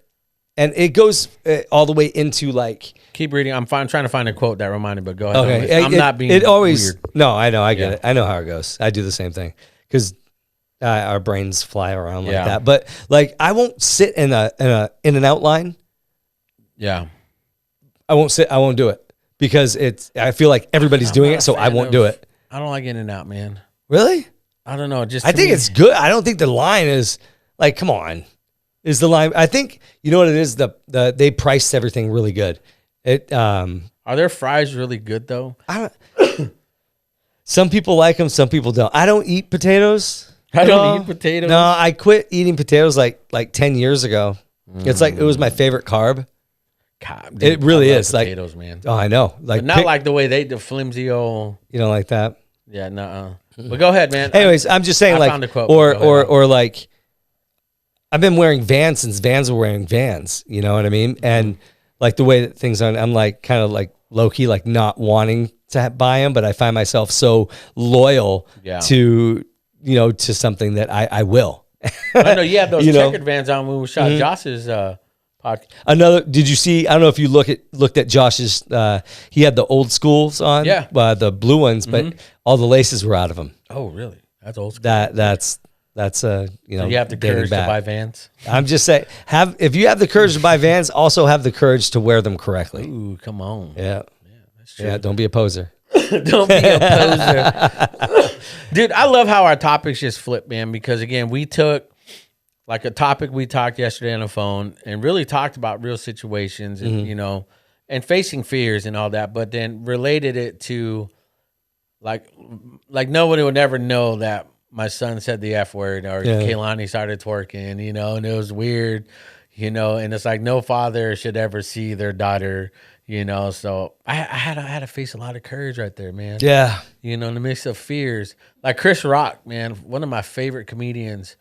and it goes all the way into like. Keep reading. I'm trying to find a quote that reminded, but go ahead. Okay. I'm not being. It always. weird. No, I know. I get it. I know how it goes. I do the same thing because our brains fly around like that. But like, I won't sit in an outline. Yeah. I won't sit. I won't do it. Because I feel like everybody's doing it, so I won't do it. I don't like in and out, man. Really? I don't know. Just I think it's good. I don't think the line is like, come on, is the line? I think you know what it is. They priced everything really good. Are their fries really good though? I don't. Some people like them. Some people don't. I don't eat potatoes. I don't eat potatoes. No, I quit eating potatoes like 10 years ago. It's like it was my favorite carb. God, dude, it really is potatoes, like man. Oh, I know. Like but not like the way the flimsy old. You don't like that? Yeah, no. But go ahead, man. Anyways, I'm just saying, like, found a quote, or like, I've been wearing Vans since Vans were wearing Vans. You know what I mean? And like the way that things are, I'm like kind of like low key, like not wanting to buy them, but I find myself so loyal to to something that I will. I know you have those checkered Vans on when we shot Josh's. Did you see? I don't know if you looked at Josh's. He had the old schools on, the blue ones, but all the laces were out of them. Oh, really? That's old school. That's so you have the courage to buy Vans. I'm just saying, if you have the courage to buy Vans, also have the courage to wear them correctly. Ooh, come on. Yeah, that's true. Yeah, don't be a poser. Don't be a poser, dude. I love how our topics just flip, man. Because again, we took. Like a topic we talked yesterday on the phone and really talked about real situations and, and facing fears and all that, but then related it to like nobody would ever know that my son said the F word or Kaylani started twerking, and it was weird, and it's like no father should ever see their daughter, so I had to face a lot of courage right there, man. Yeah. In the midst of fears, like Chris Rock, man, one of my favorite comedians.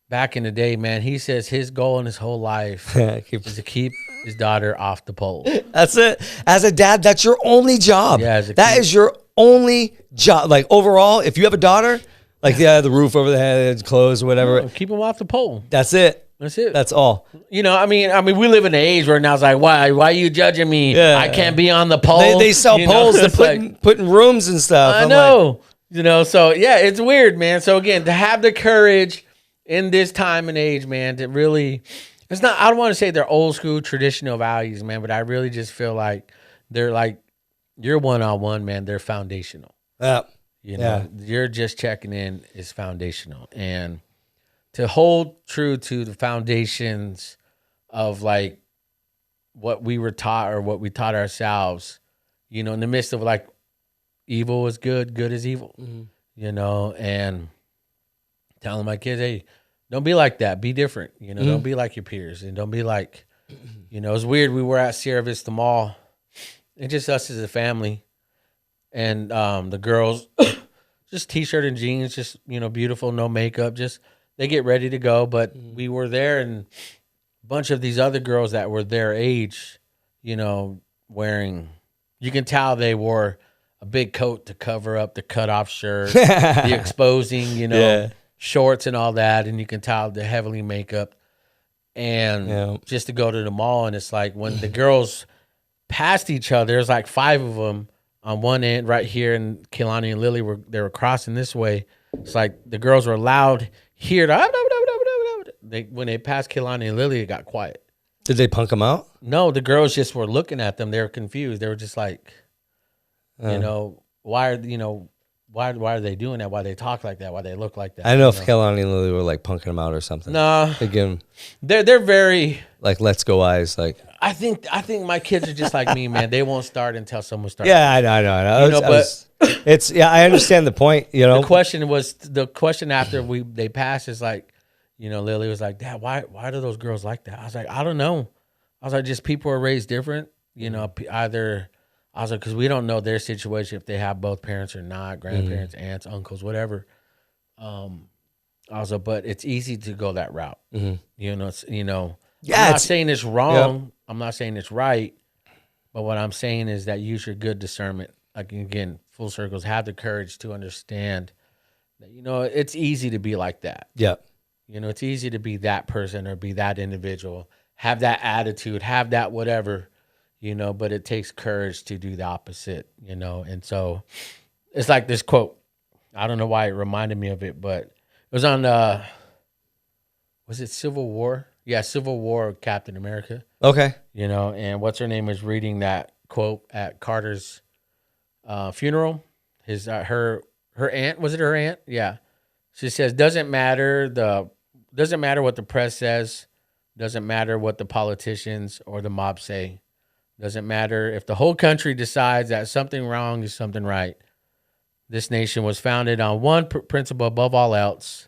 Back in the day, man, he says his goal in his whole life is to keep his daughter off the pole. That's it. As a dad, that's your only job. Yeah, that is your only job. Like overall, if you have a daughter, like the roof over the head, clothes, or whatever, keep them off the pole. That's it. That's it. That's all. I mean, we live in an age where now it's like, why are you judging me? Yeah. I can't be on the pole. They sell poles to put in rooms and stuff. I know. So yeah, it's weird, man. So again, to have the courage. In this time and age, man, that really, I don't want to say they're old school traditional values, man, but I really just feel like they're like, you're one-on-one, man. They're foundational. You're just checking in is foundational. And to hold true to the foundations of like what we were taught or what we taught ourselves, in the midst of like evil is good, good is evil, and telling my kids, hey, don't be like that. Be different. Don't be like your peers. And don't be like, it's weird. We were at Sierra Vista Mall. It's just us as a family. And the girls, just T-shirt and jeans, just, beautiful, no makeup. Just, they get ready to go. But we were there and a bunch of these other girls that were their age, wearing, you can tell they wore a big coat to cover up the cutoff shirt, the exposing, shorts and all that, and you can tell the heavily makeup, and just to go to the mall, and it's like when the girls passed each other, there's like 5 of them on one end right here, and Kehlani and Lily were crossing this way. It's like the girls were loud here, when they passed Kehlani and Lily, it got quiet. Did they punk them out? No, the girls just were looking at them. They were confused. They were just like, why are they doing that? Why they talk like that? Why they look like that? I don't know if Kehlani and Lily were like punking them out or something. No, again, they're very like let's go eyes. Like I think my kids are just like me, man. They won't start until someone starts. Yeah, I know. It's I understand the point. You know, the question after they passed is like, Lily was like, Dad, why do those girls like that? I was like, I don't know. I was like, just people are raised different. Either I was like, because we don't know their situation if they have both parents or not, grandparents, aunts, uncles, whatever. I was like, but it's easy to go that route. I'm not saying it's wrong. Yep. I'm not saying it's right. But what I'm saying is that use your good discernment. Like, again, full circles, have the courage to understand that, it's easy to be like that. Yeah. It's easy to be that person or be that individual, have that attitude, have that whatever, but it takes courage to do the opposite, And so it's like this quote. I don't know why it reminded me of it, but it was on, was it Civil War? Yeah, Civil War Captain America. Okay. And what's her name was reading that quote at Carter's funeral. Her aunt, was it her aunt? Yeah. She says, doesn't matter what the press says, doesn't matter what the politicians or the mob say, doesn't matter if the whole country decides that something wrong is something right. This nation was founded on one principle above all else,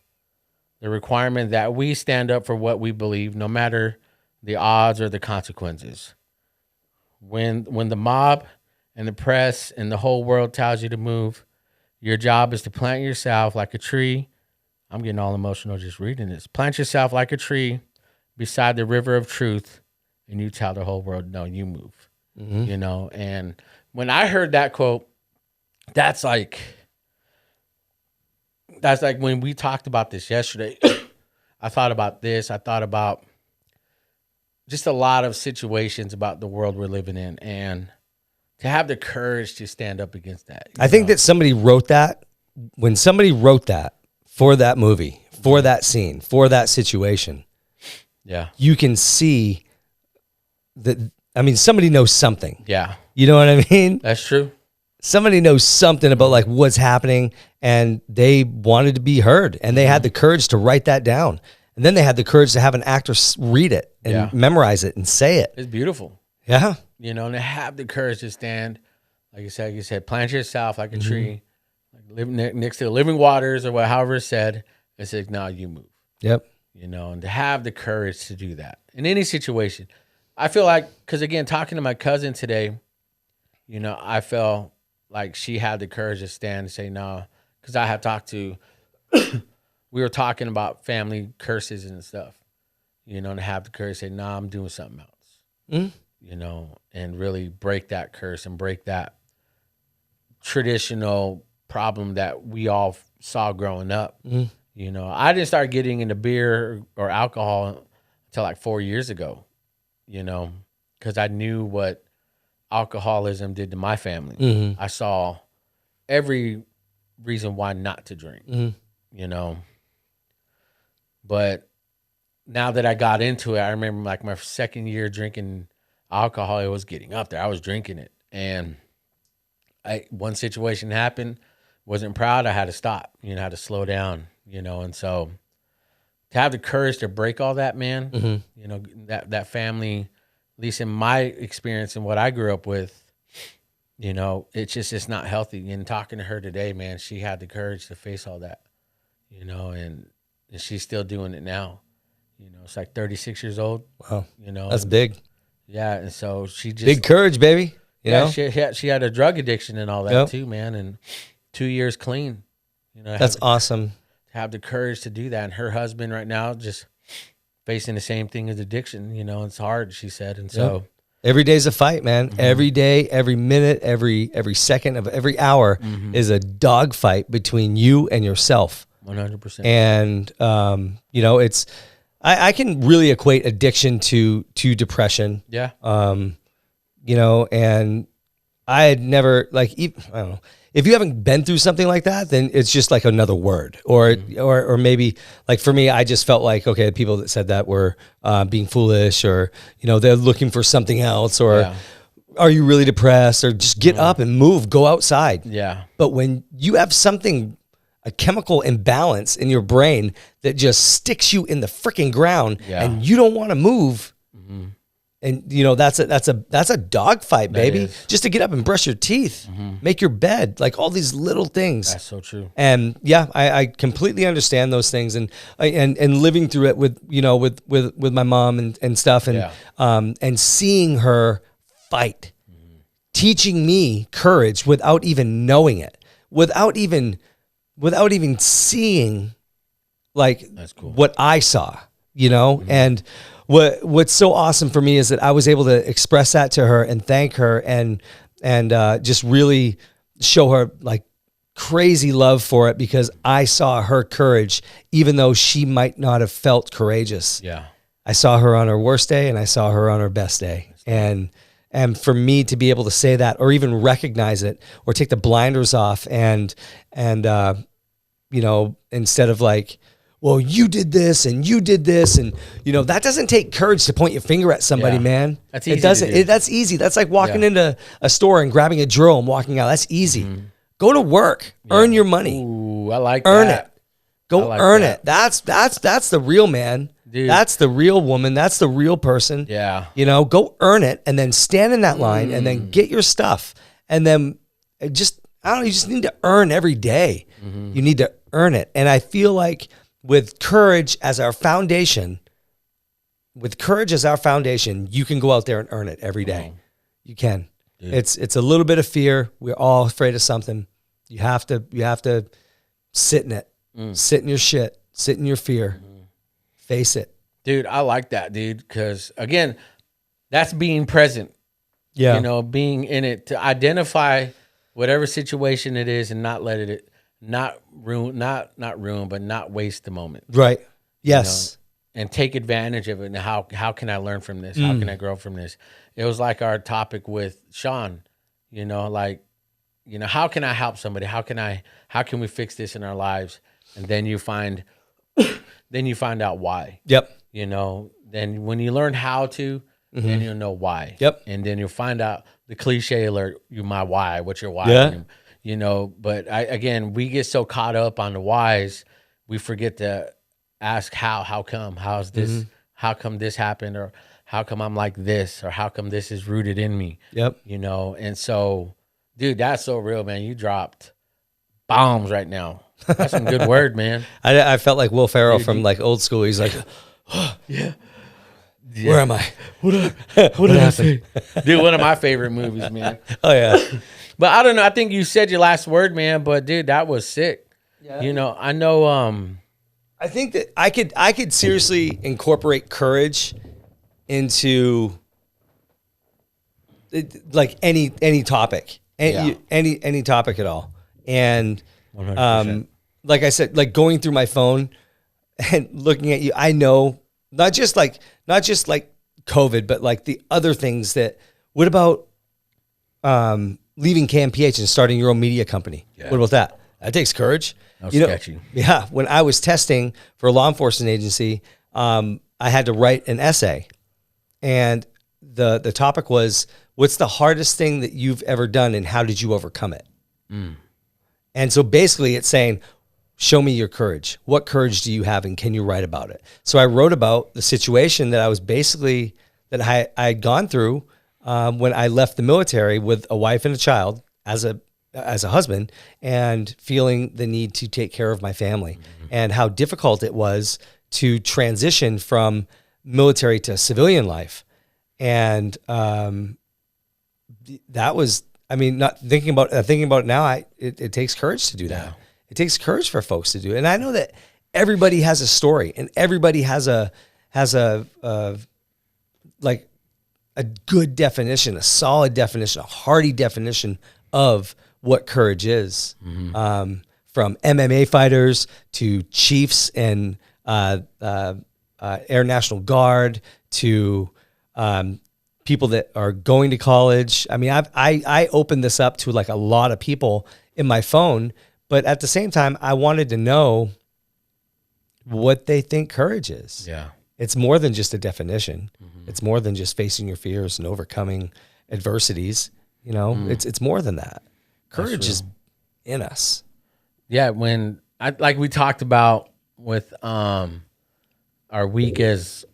the requirement that we stand up for what we believe, no matter the odds or the consequences. When the mob and the press and the whole world tells you to move, your job is to plant yourself like a tree. I'm getting all emotional just reading this. Plant yourself like a tree beside the river of truth, and you tell the whole world, no, you move. And when I heard that quote, that's like when we talked about this yesterday. I thought about this. I thought about just a lot of situations about the world we're living in, and to have the courage to stand up against that. I think that somebody wrote that. When somebody wrote that for that movie, for that scene, for that situation, you can see that. I mean, somebody knows something. Yeah. You know what I mean? That's true. Somebody knows something about like what's happening, and they wanted to be heard, and they had the courage to write that down. And then they had the courage to have an actor read it and memorize it and say it. It's beautiful. Yeah. And to have the courage to stand, like you said, plant yourself like a tree, like live next to the living waters or however it's said. It says, no, you move. Yep. And to have the courage to do that in any situation. I feel like, because again, talking to my cousin today, I felt like she had the courage to stand and say no, because I had talked to, we were talking about family curses and stuff, and have the courage to say, no, I'm doing something else, and really break that curse and break that traditional problem that we all saw growing up. I didn't start getting into beer or alcohol until like 4 years ago, because I knew what alcoholism did to my family. I saw every reason why not to drink, But now that I got into it, I remember like my second year drinking alcohol, it was getting up there. I was drinking it. And one situation happened, wasn't proud. I had to stop, I had to slow down, and so to have the courage to break all that, man, that family, at least in my experience and what I grew up with, it's not healthy. And talking to her today, man, she had the courage to face all that, and she's still doing it now. It's like 36 years old. Wow. That's big. Yeah. And so she just. Big courage, baby. You know? She had a drug addiction and all that too, man. And 2 years clean. That's awesome. Have the courage to do that. And her husband right now just facing the same thing as addiction. It's hard, she said. And so. Every day's a fight, man. Every day, every minute, every second of every hour is a dog fight between you and yourself. 100%. And, it's, I can really equate addiction to depression. Yeah. And I had never I don't know, if you haven't been through something like that, then it's just like another word, or maybe like for me, I just felt like, okay, the people that said that were being foolish, or, you know, they're looking for something else, or are you really depressed, or just get up and move, go outside. Yeah. But when you have something, a chemical imbalance in your brain that just sticks you in the freaking ground and you don't want to move. And you know, that's a dog fight, baby. Just to get up and brush your teeth, make your bed, like all these little things. That's so true. And yeah, I completely understand those things, and living through it with, you know, with my mom and stuff, and seeing her fight, teaching me courage without even knowing it, without even seeing like what I saw, you know. And what's so awesome for me is that I was able to express that to her and thank her, and just really show her like crazy love for it, because I saw her courage, even though she might not have felt courageous. Yeah. I saw her on her worst day, and I saw her on her best day. And for me to be able to say that, or even recognize it, or take the blinders off, and you know, instead of like, well, you did this and you did this, and you know, that doesn't take courage to point your finger at somebody, man. That's easy. It doesn't. That's easy. That's like walking into a store and grabbing a drill and walking out. That's easy. Go to work, earn your money. Ooh, I like earn that. it. Go earn it. That's the real man. Dude. That's the real woman. That's the real person. Yeah. You know, go earn it, and then stand in that line, and then get your stuff, and then just, I don't know, you just need to earn every day. You need to earn it. And I feel like with courage as our foundation, you can go out there and earn it every day. You can. Dude. It's a little bit of fear. We're all afraid of something. You have to sit in it. Sit in your shit. Sit in your fear. Face it. Dude, I like that, dude, because again, that's being present. Yeah. You know, being in it, to identify whatever situation it is and not let it not ruin, but not waste the moment. Right. Yes. You know, and take advantage of it. And how can I learn from this? How can I grow from this? It was like our topic with Sean, you know, like, you know, how can I help somebody? How can we fix this in our lives? And then you find out why. Yep. You know, then when you learn how to, then you'll know why. Yep. And then you'll find out the cliche alert, my why, what's your why? Yeah. You know, but again, we get so caught up on the whys, we forget to ask how come, how's this, how come this happened, or how come I'm like this, or how come this is rooted in me. Yep. You know, and so, dude, that's so real, man. You dropped bombs right now. That's some good word, man. I felt like Will Ferrell from like old school. He's like, yeah. Where am I? What did I say? Dude, one of my favorite movies, man. Oh yeah. But I don't know. I think you said your last word, man. But dude, that was sick. Yeah. You know, I know. I think that I could seriously incorporate courage into like any topic, any topic at all. And 100%. like I said, like going through my phone and looking at you, I know not just like COVID, but like the other things that. What about leaving KMPH and starting your own media company? Yeah. What about that? That takes courage. That's sketchy. Yeah. When I was testing for a law enforcement agency, I had to write an essay, and the topic was, what's the hardest thing that you've ever done, and how did you overcome it? And so basically it's saying, show me your courage. What courage do you have, and can you write about it? So I wrote about the situation that I was basically, that I had gone through when I left the military with a wife and a child as a husband, and feeling the need to take care of my family, and how difficult it was to transition from military to civilian life. And that was, I mean, not thinking about it now, it takes courage to do that. Yeah. It takes courage for folks to do it. And I know that everybody has a story, and everybody has a like a good definition, a solid definition, a hearty definition of what courage is. From MMA fighters to chiefs and Air National Guard to people that are going to college. I mean, I opened this up to like a lot of people in my phone. But at the same time, I wanted to know what they think courage is. Yeah. It's more than just a definition. Mm-hmm. It's more than just facing your fears and overcoming adversities. You know, it's more than that. Courage is in us. Yeah. When like we talked about with our week as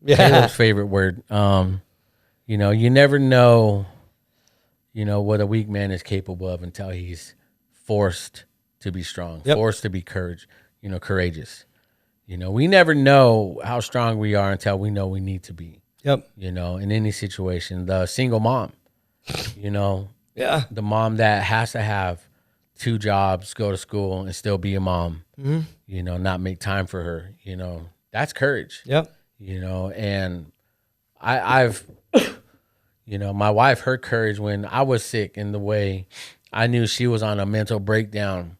Caleb's favorite word, you know, you never know, you know, what a weak man is capable of until he's forced to be strong, forced to be courageous. You know, we never know how strong we are until we know we need to be. Yep. You know, in any situation, the single mom, you know, the mom that has to have 2 jobs, go to school, and still be a mom, you know, not make time for her, you know, that's courage. Yep. You know, and I've, you know, my wife, her courage when I was sick in the way I knew she was on a mental breakdown.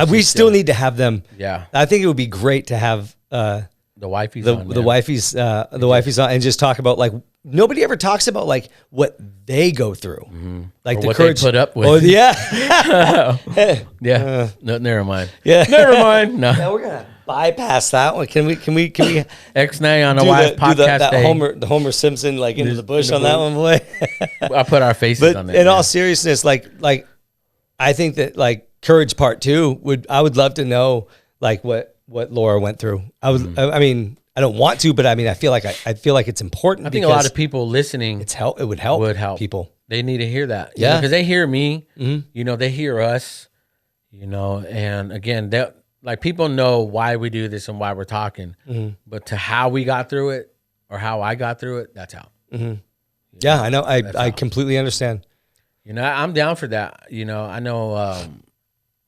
We still need to have them. Yeah. I think it would be great to have the wifey's the on wifey's on and just talk about, like, nobody ever talks about like what they go through, like or the what courage they put up with. Oh yeah, yeah. No, never mind. Yeah, never mind. No, yeah, we're gonna bypass that one. Can we X-Nay on a do wife podcast that day. Homer Simpson like into the bush on that one, boy? I put our faces on But that. in all seriousness, like I think that like courage part 2 I would love to know like what Laura went through. I mean, I don't want to, but I mean, I feel like it's important. I think a lot of people listening, it would help people. They need to hear that. Yeah. Because they hear me, you know, they hear us, you know, and again, like people know why we do this and why we're talking, but to how we got through it or how I got through it, that's how. Yeah, I know. I completely understand. You know, I'm down for that. You know, I know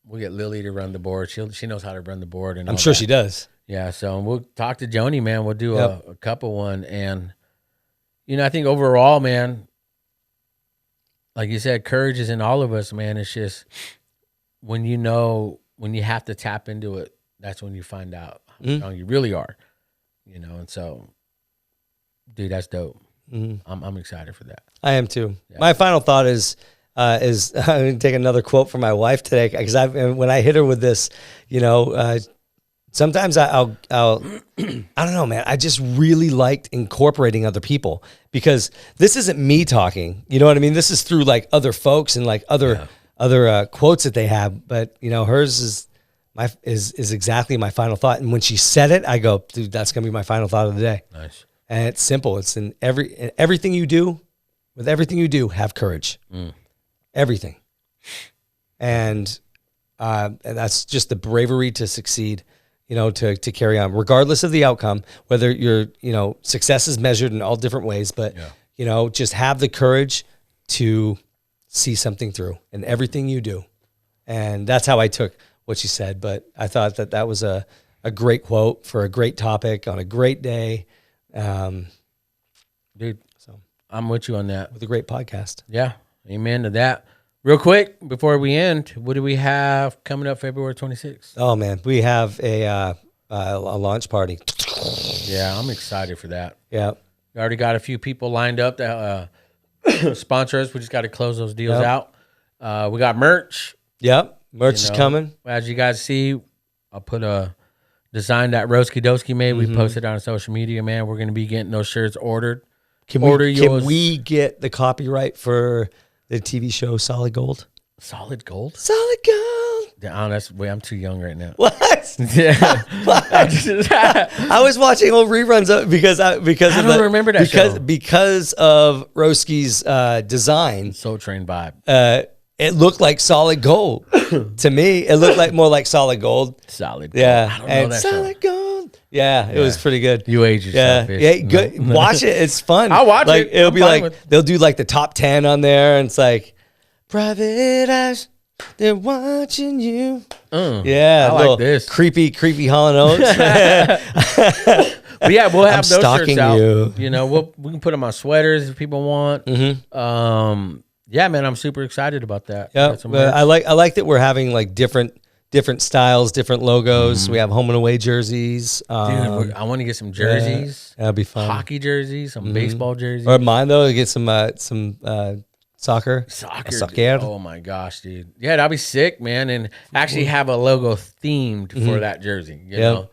we'll get Lily to run the board. She knows how to run the board. And I'm sure she does. Yeah, so we'll talk to Joni, man. We'll do a couple one. And, you know, I think overall, man, like you said, courage is in all of us, man. It's just when you have to tap into it, that's when you find out how strong you really are, you know. And so, dude, that's dope. I'm excited for that. I am too. Yeah. My final thought is I'm going to take another quote from my wife today, because when I hit her with this, you know, sometimes I'll I don't know, man. I just really liked incorporating other people, because this isn't me talking. You know what I mean? This is through like other folks and like other quotes that they have. But you know, hers is exactly my final thought. And when she said it, I go, dude, that's gonna be my final thought of the day. Nice. And it's simple. It's in everything you do. With everything you do, have courage. Everything. And that's just the bravery to succeed. You know, to carry on, regardless of the outcome, whether success is measured in all different ways, but, you know, just have the courage to see something through in everything you do. And that's how I took what she said. But I thought that was a great quote for a great topic on a great day. Dude, so I'm with you on that. With a great podcast. Yeah. Amen to that. Real quick, before we end, what do we have coming up February 26th? Oh, man. We have a launch party. Yeah, I'm excited for that. Yeah. We already got a few people lined up that sponsor us. We just got to close those deals out. We got merch. Yep. Merch is coming. As you guys see, I'll put a design that Roski Doski made. We posted on social media, man. We're going to be getting those shirts ordered. Can we get the copyright for the TV show Solid Gold? Solid Gold? Solid Gold. Oh, I'm too young right now. What? Yeah. What? I was watching old reruns because I don't remember that show. Because of Roski's design. Soul Train vibe. It looked like Solid Gold to me. It looked like more like Solid Gold. Solid Gold. Yeah. I don't know that Solid show. Gold. Yeah, it was pretty good. You age yourself. Yeah, good. No. Watch it. It's fun. I'll watch like, it. It'll be like they'll do like the top 10 on there, and it's like private eyes, they're watching you. Yeah, I like this creepy Hall & Oates. But yeah, we'll have those stalking shirts out. You. You know, we can put them on sweaters if people want. Yeah, man, I'm super excited about that. Yeah, I like that we're having like different styles, different logos. We have home and away jerseys. Dude, I want to get some jerseys. That'd be fun. Hockey jerseys, some baseball jerseys. Or mine though, to get some Soccer. Dude. Oh my gosh, dude. Yeah, that'd be sick, man. And actually have a logo themed for that jersey. You know?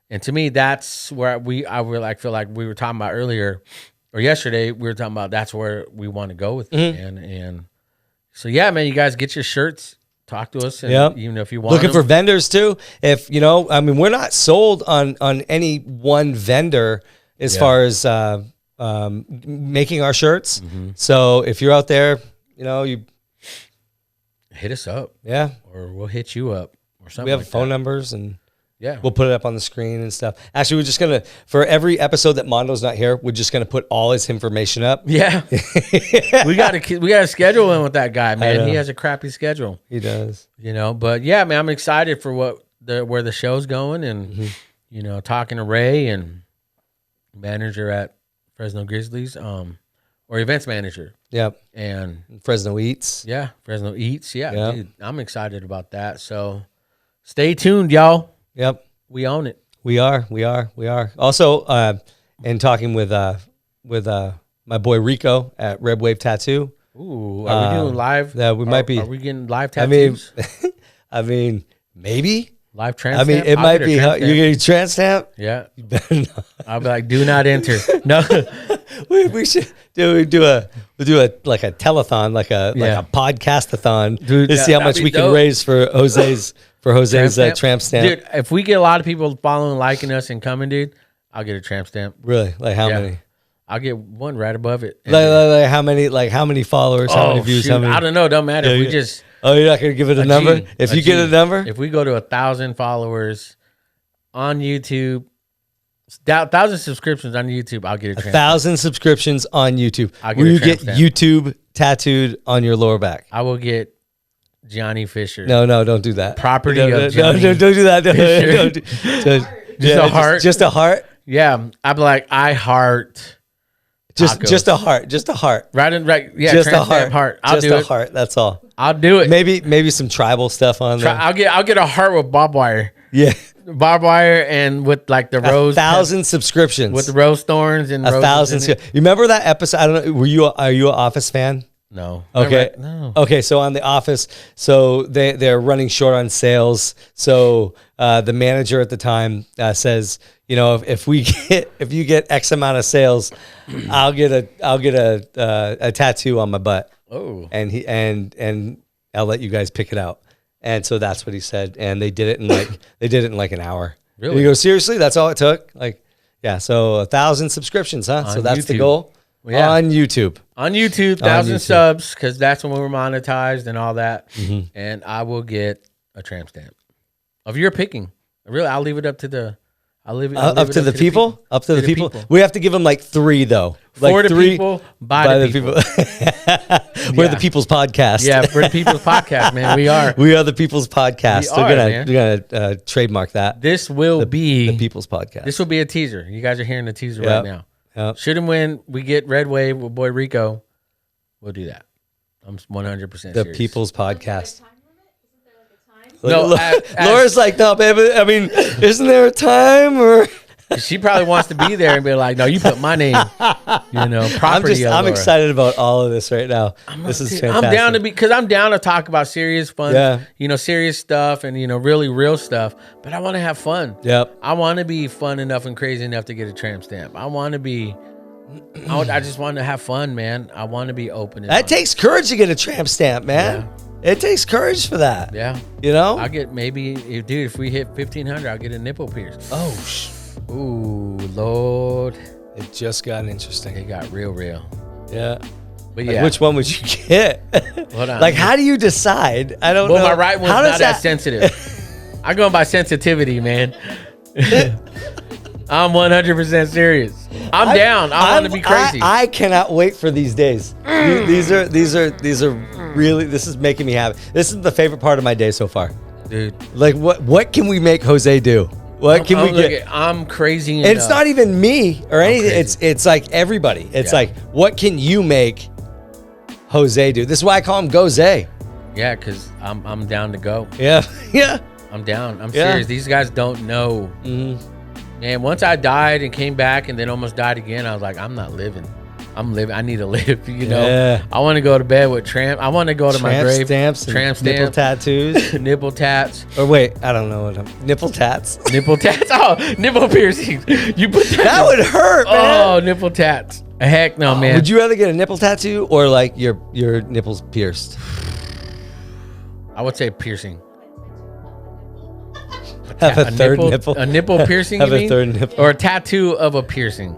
And to me, that's where I feel like we were talking about earlier or yesterday. We were talking about that's where we want to go with it, man. And so yeah, man, you guys get your shirts. Talk to us, and even if you want looking for vendors too. If I mean, we're not sold on any one vendor as far as making our shirts. So if you're out there, you hit us up, or we'll hit you up or something. We have phone numbers, and we'll put it up on the screen and stuff. Actually, we're just gonna, for every episode that Mondo's not here, we're just gonna put all his information up. Yeah, we gotta schedule him with that guy, man. He has a crappy schedule. He does, But yeah, man, I'm excited for where the show's going, and talking to Ray and manager at Fresno Grizzlies, or events manager. Yep. And Fresno Eats. Yeah, Fresno Eats. Yeah, dude, I'm excited about that. So stay tuned, y'all. Yep. We own it. We are. Also, in talking with my boy Rico at Red Wave Tattoo. Ooh, are we doing live? Yeah, we might be. Are we getting live tattoos? I mean, maybe. Live tramp stamp? It might be. You're getting tramp stamp? Yeah. You better not. I'll be like, do not enter. No. we should do a like a telethon, like a podcast-a-thon, to see how much we can raise for Jose's tramp stamp. Dude, if we get a lot of people following, liking us, and coming, dude, I'll get a tramp stamp. Really? Like how many? I'll get one right above it. Like how many? Like how many followers? How many views? Shoot, how many? I don't know. Don't matter. We just. Oh, you're not gonna give it a number? If you get a number, if we go to 1,000 followers on YouTube, 1,000 subscriptions on YouTube, I'll get a 1,000 subscriptions on YouTube. Will you get YouTube tattooed on your lower back? I will get Johnny Fisher. No, don't do that. Property of Johnny. No, don't do that. Just a heart. Just a heart. Yeah, I'd be like, I heart. Just a heart. Right. Yeah, just a heart. I'll do it. Heart. That's all. I'll do it. Maybe some tribal stuff on there. I'll get a heart with barbed wire. Yeah, barbed wire and with like the rose. 1,000 subscriptions with the rose thorns and 1,000. You remember that episode? I don't know. Are you an Office fan? No. Okay. No. Okay. So on The Office, so they're running short on sales. So the manager at the time says, if you get X amount of sales, I'll get a tattoo on my butt. Oh. And I'll let you guys pick it out. And so that's what he said. And they did it in like an hour. Really? And you go, seriously? That's all it took? Like, yeah. So 1,000 subscriptions, huh? On so that's YouTube. the goal. Well, yeah. On YouTube. 1,000 subs, because that's when we were monetized and all that. And I will get a tramp stamp of your picking. Really, I'll leave it up to the. Up to the people. Up to the people. We have to give them like 3 though. Like for the people, by the people. We're the People's Podcast. Yeah, we're the People's Podcast, man. We are. We are the People's Podcast. We're gonna trademark that. This will be the People's Podcast. This will be a teaser. You guys are hearing the teaser right now. Yep. Should and when we get Red Wave with boy Rico, we'll do that. I'm 100% serious. The People's Podcast. No, Laura's like, no, baby. I mean, isn't there a time or? She probably wants to be there and be like, no, you put my name. Property. I'm excited about all of this right now. This is fantastic. I'm down to because I'm down to talk about serious fun, serious stuff and really real stuff. But I want to have fun. Yep. I want to be fun enough and crazy enough to get a tramp stamp. I want to be. I just want to have fun, man. I want to be open. That takes courage to get a tramp stamp, man. Yeah. It takes courage for that. Yeah. I'll get if we hit 1,500, I'll get a nipple pierce. Oh, ooh, Lord. It just got interesting. It got real. Yeah. But yeah. Which one would you get? Hold on. Like, how do you decide? I don't know. Well, my right one's not that sensitive. I'm going by sensitivity, man. I'm 100% serious. I'm down. I want to be crazy. I cannot wait for these days. These are really. This is making me happy. This is the favorite part of my day so far, dude. Like, what can we make Jose do? What can we get? I'm crazy. And it's not even me or anything. It's like everybody. It's like, what can you make Jose do? This is why I call him Goze. Yeah, because I'm down to go. Yeah. I'm down. I'm serious. These guys don't know. And once I died and came back and then almost died again, I was like, I'm not living. I'm living. I need to live. You know. Yeah. I want to go to bed with tramp. I want to go to my grave. Stamps, Tramp nipple stamp. tattoos. Nipple tats. Or wait, I don't know what nipple tats. Nipple tats. Oh, nipple piercings. You put That would hurt, man. Oh, nipple tats. Heck no, man. Would you rather get a nipple tattoo or like your nipples pierced? I would say piercing. Have a third nipple. A nipple piercing. Have you a mean? third nipple. Or a tattoo of a piercing.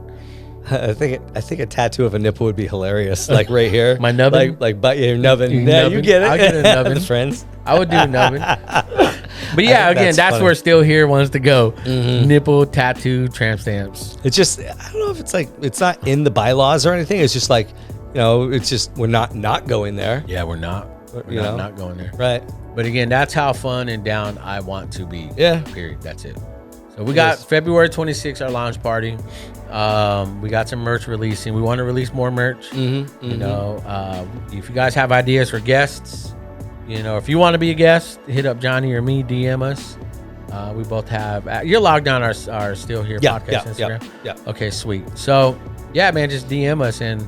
I think a tattoo of a nipple would be hilarious. Like right here. My nubbin? Like your nubbin. Yeah, you nubbin? get it. I'll get a nubbin. The friends. I would do a nubbin. But yeah, think again, that's funny. where Still Here wants to go. Nipple tattoo tramp stamps. It's just, I don't know if it's like, it's not in the bylaws or anything. It's just like, it's just, we're not going there. Yeah, we're not. You know? Not going there. Right. But again, that's how fun and down I want to be. Yeah. Period. That's it. So we got February 26th, our launch party. We got some merch releasing. We want to release more merch. You know, if you guys have ideas for guests, if you want to be a guest, hit up Johnny or me, DM us. We both have. You're logged on our Still Here podcast Instagram. Yeah. Okay, sweet. So yeah, man, just DM us and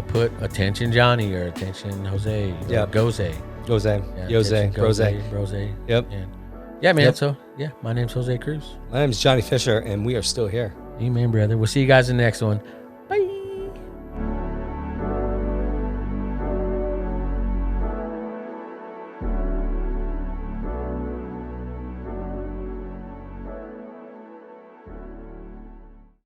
put attention Johnny or attention Jose. Goze. Jose. Yeah, Jose. Rose. Rose. Yep. And yeah, man. Yep. So yeah, my name's Jose Cruz. My name is Johnny Fisher, and we are still here. Amen, brother. We'll see you guys in the next one.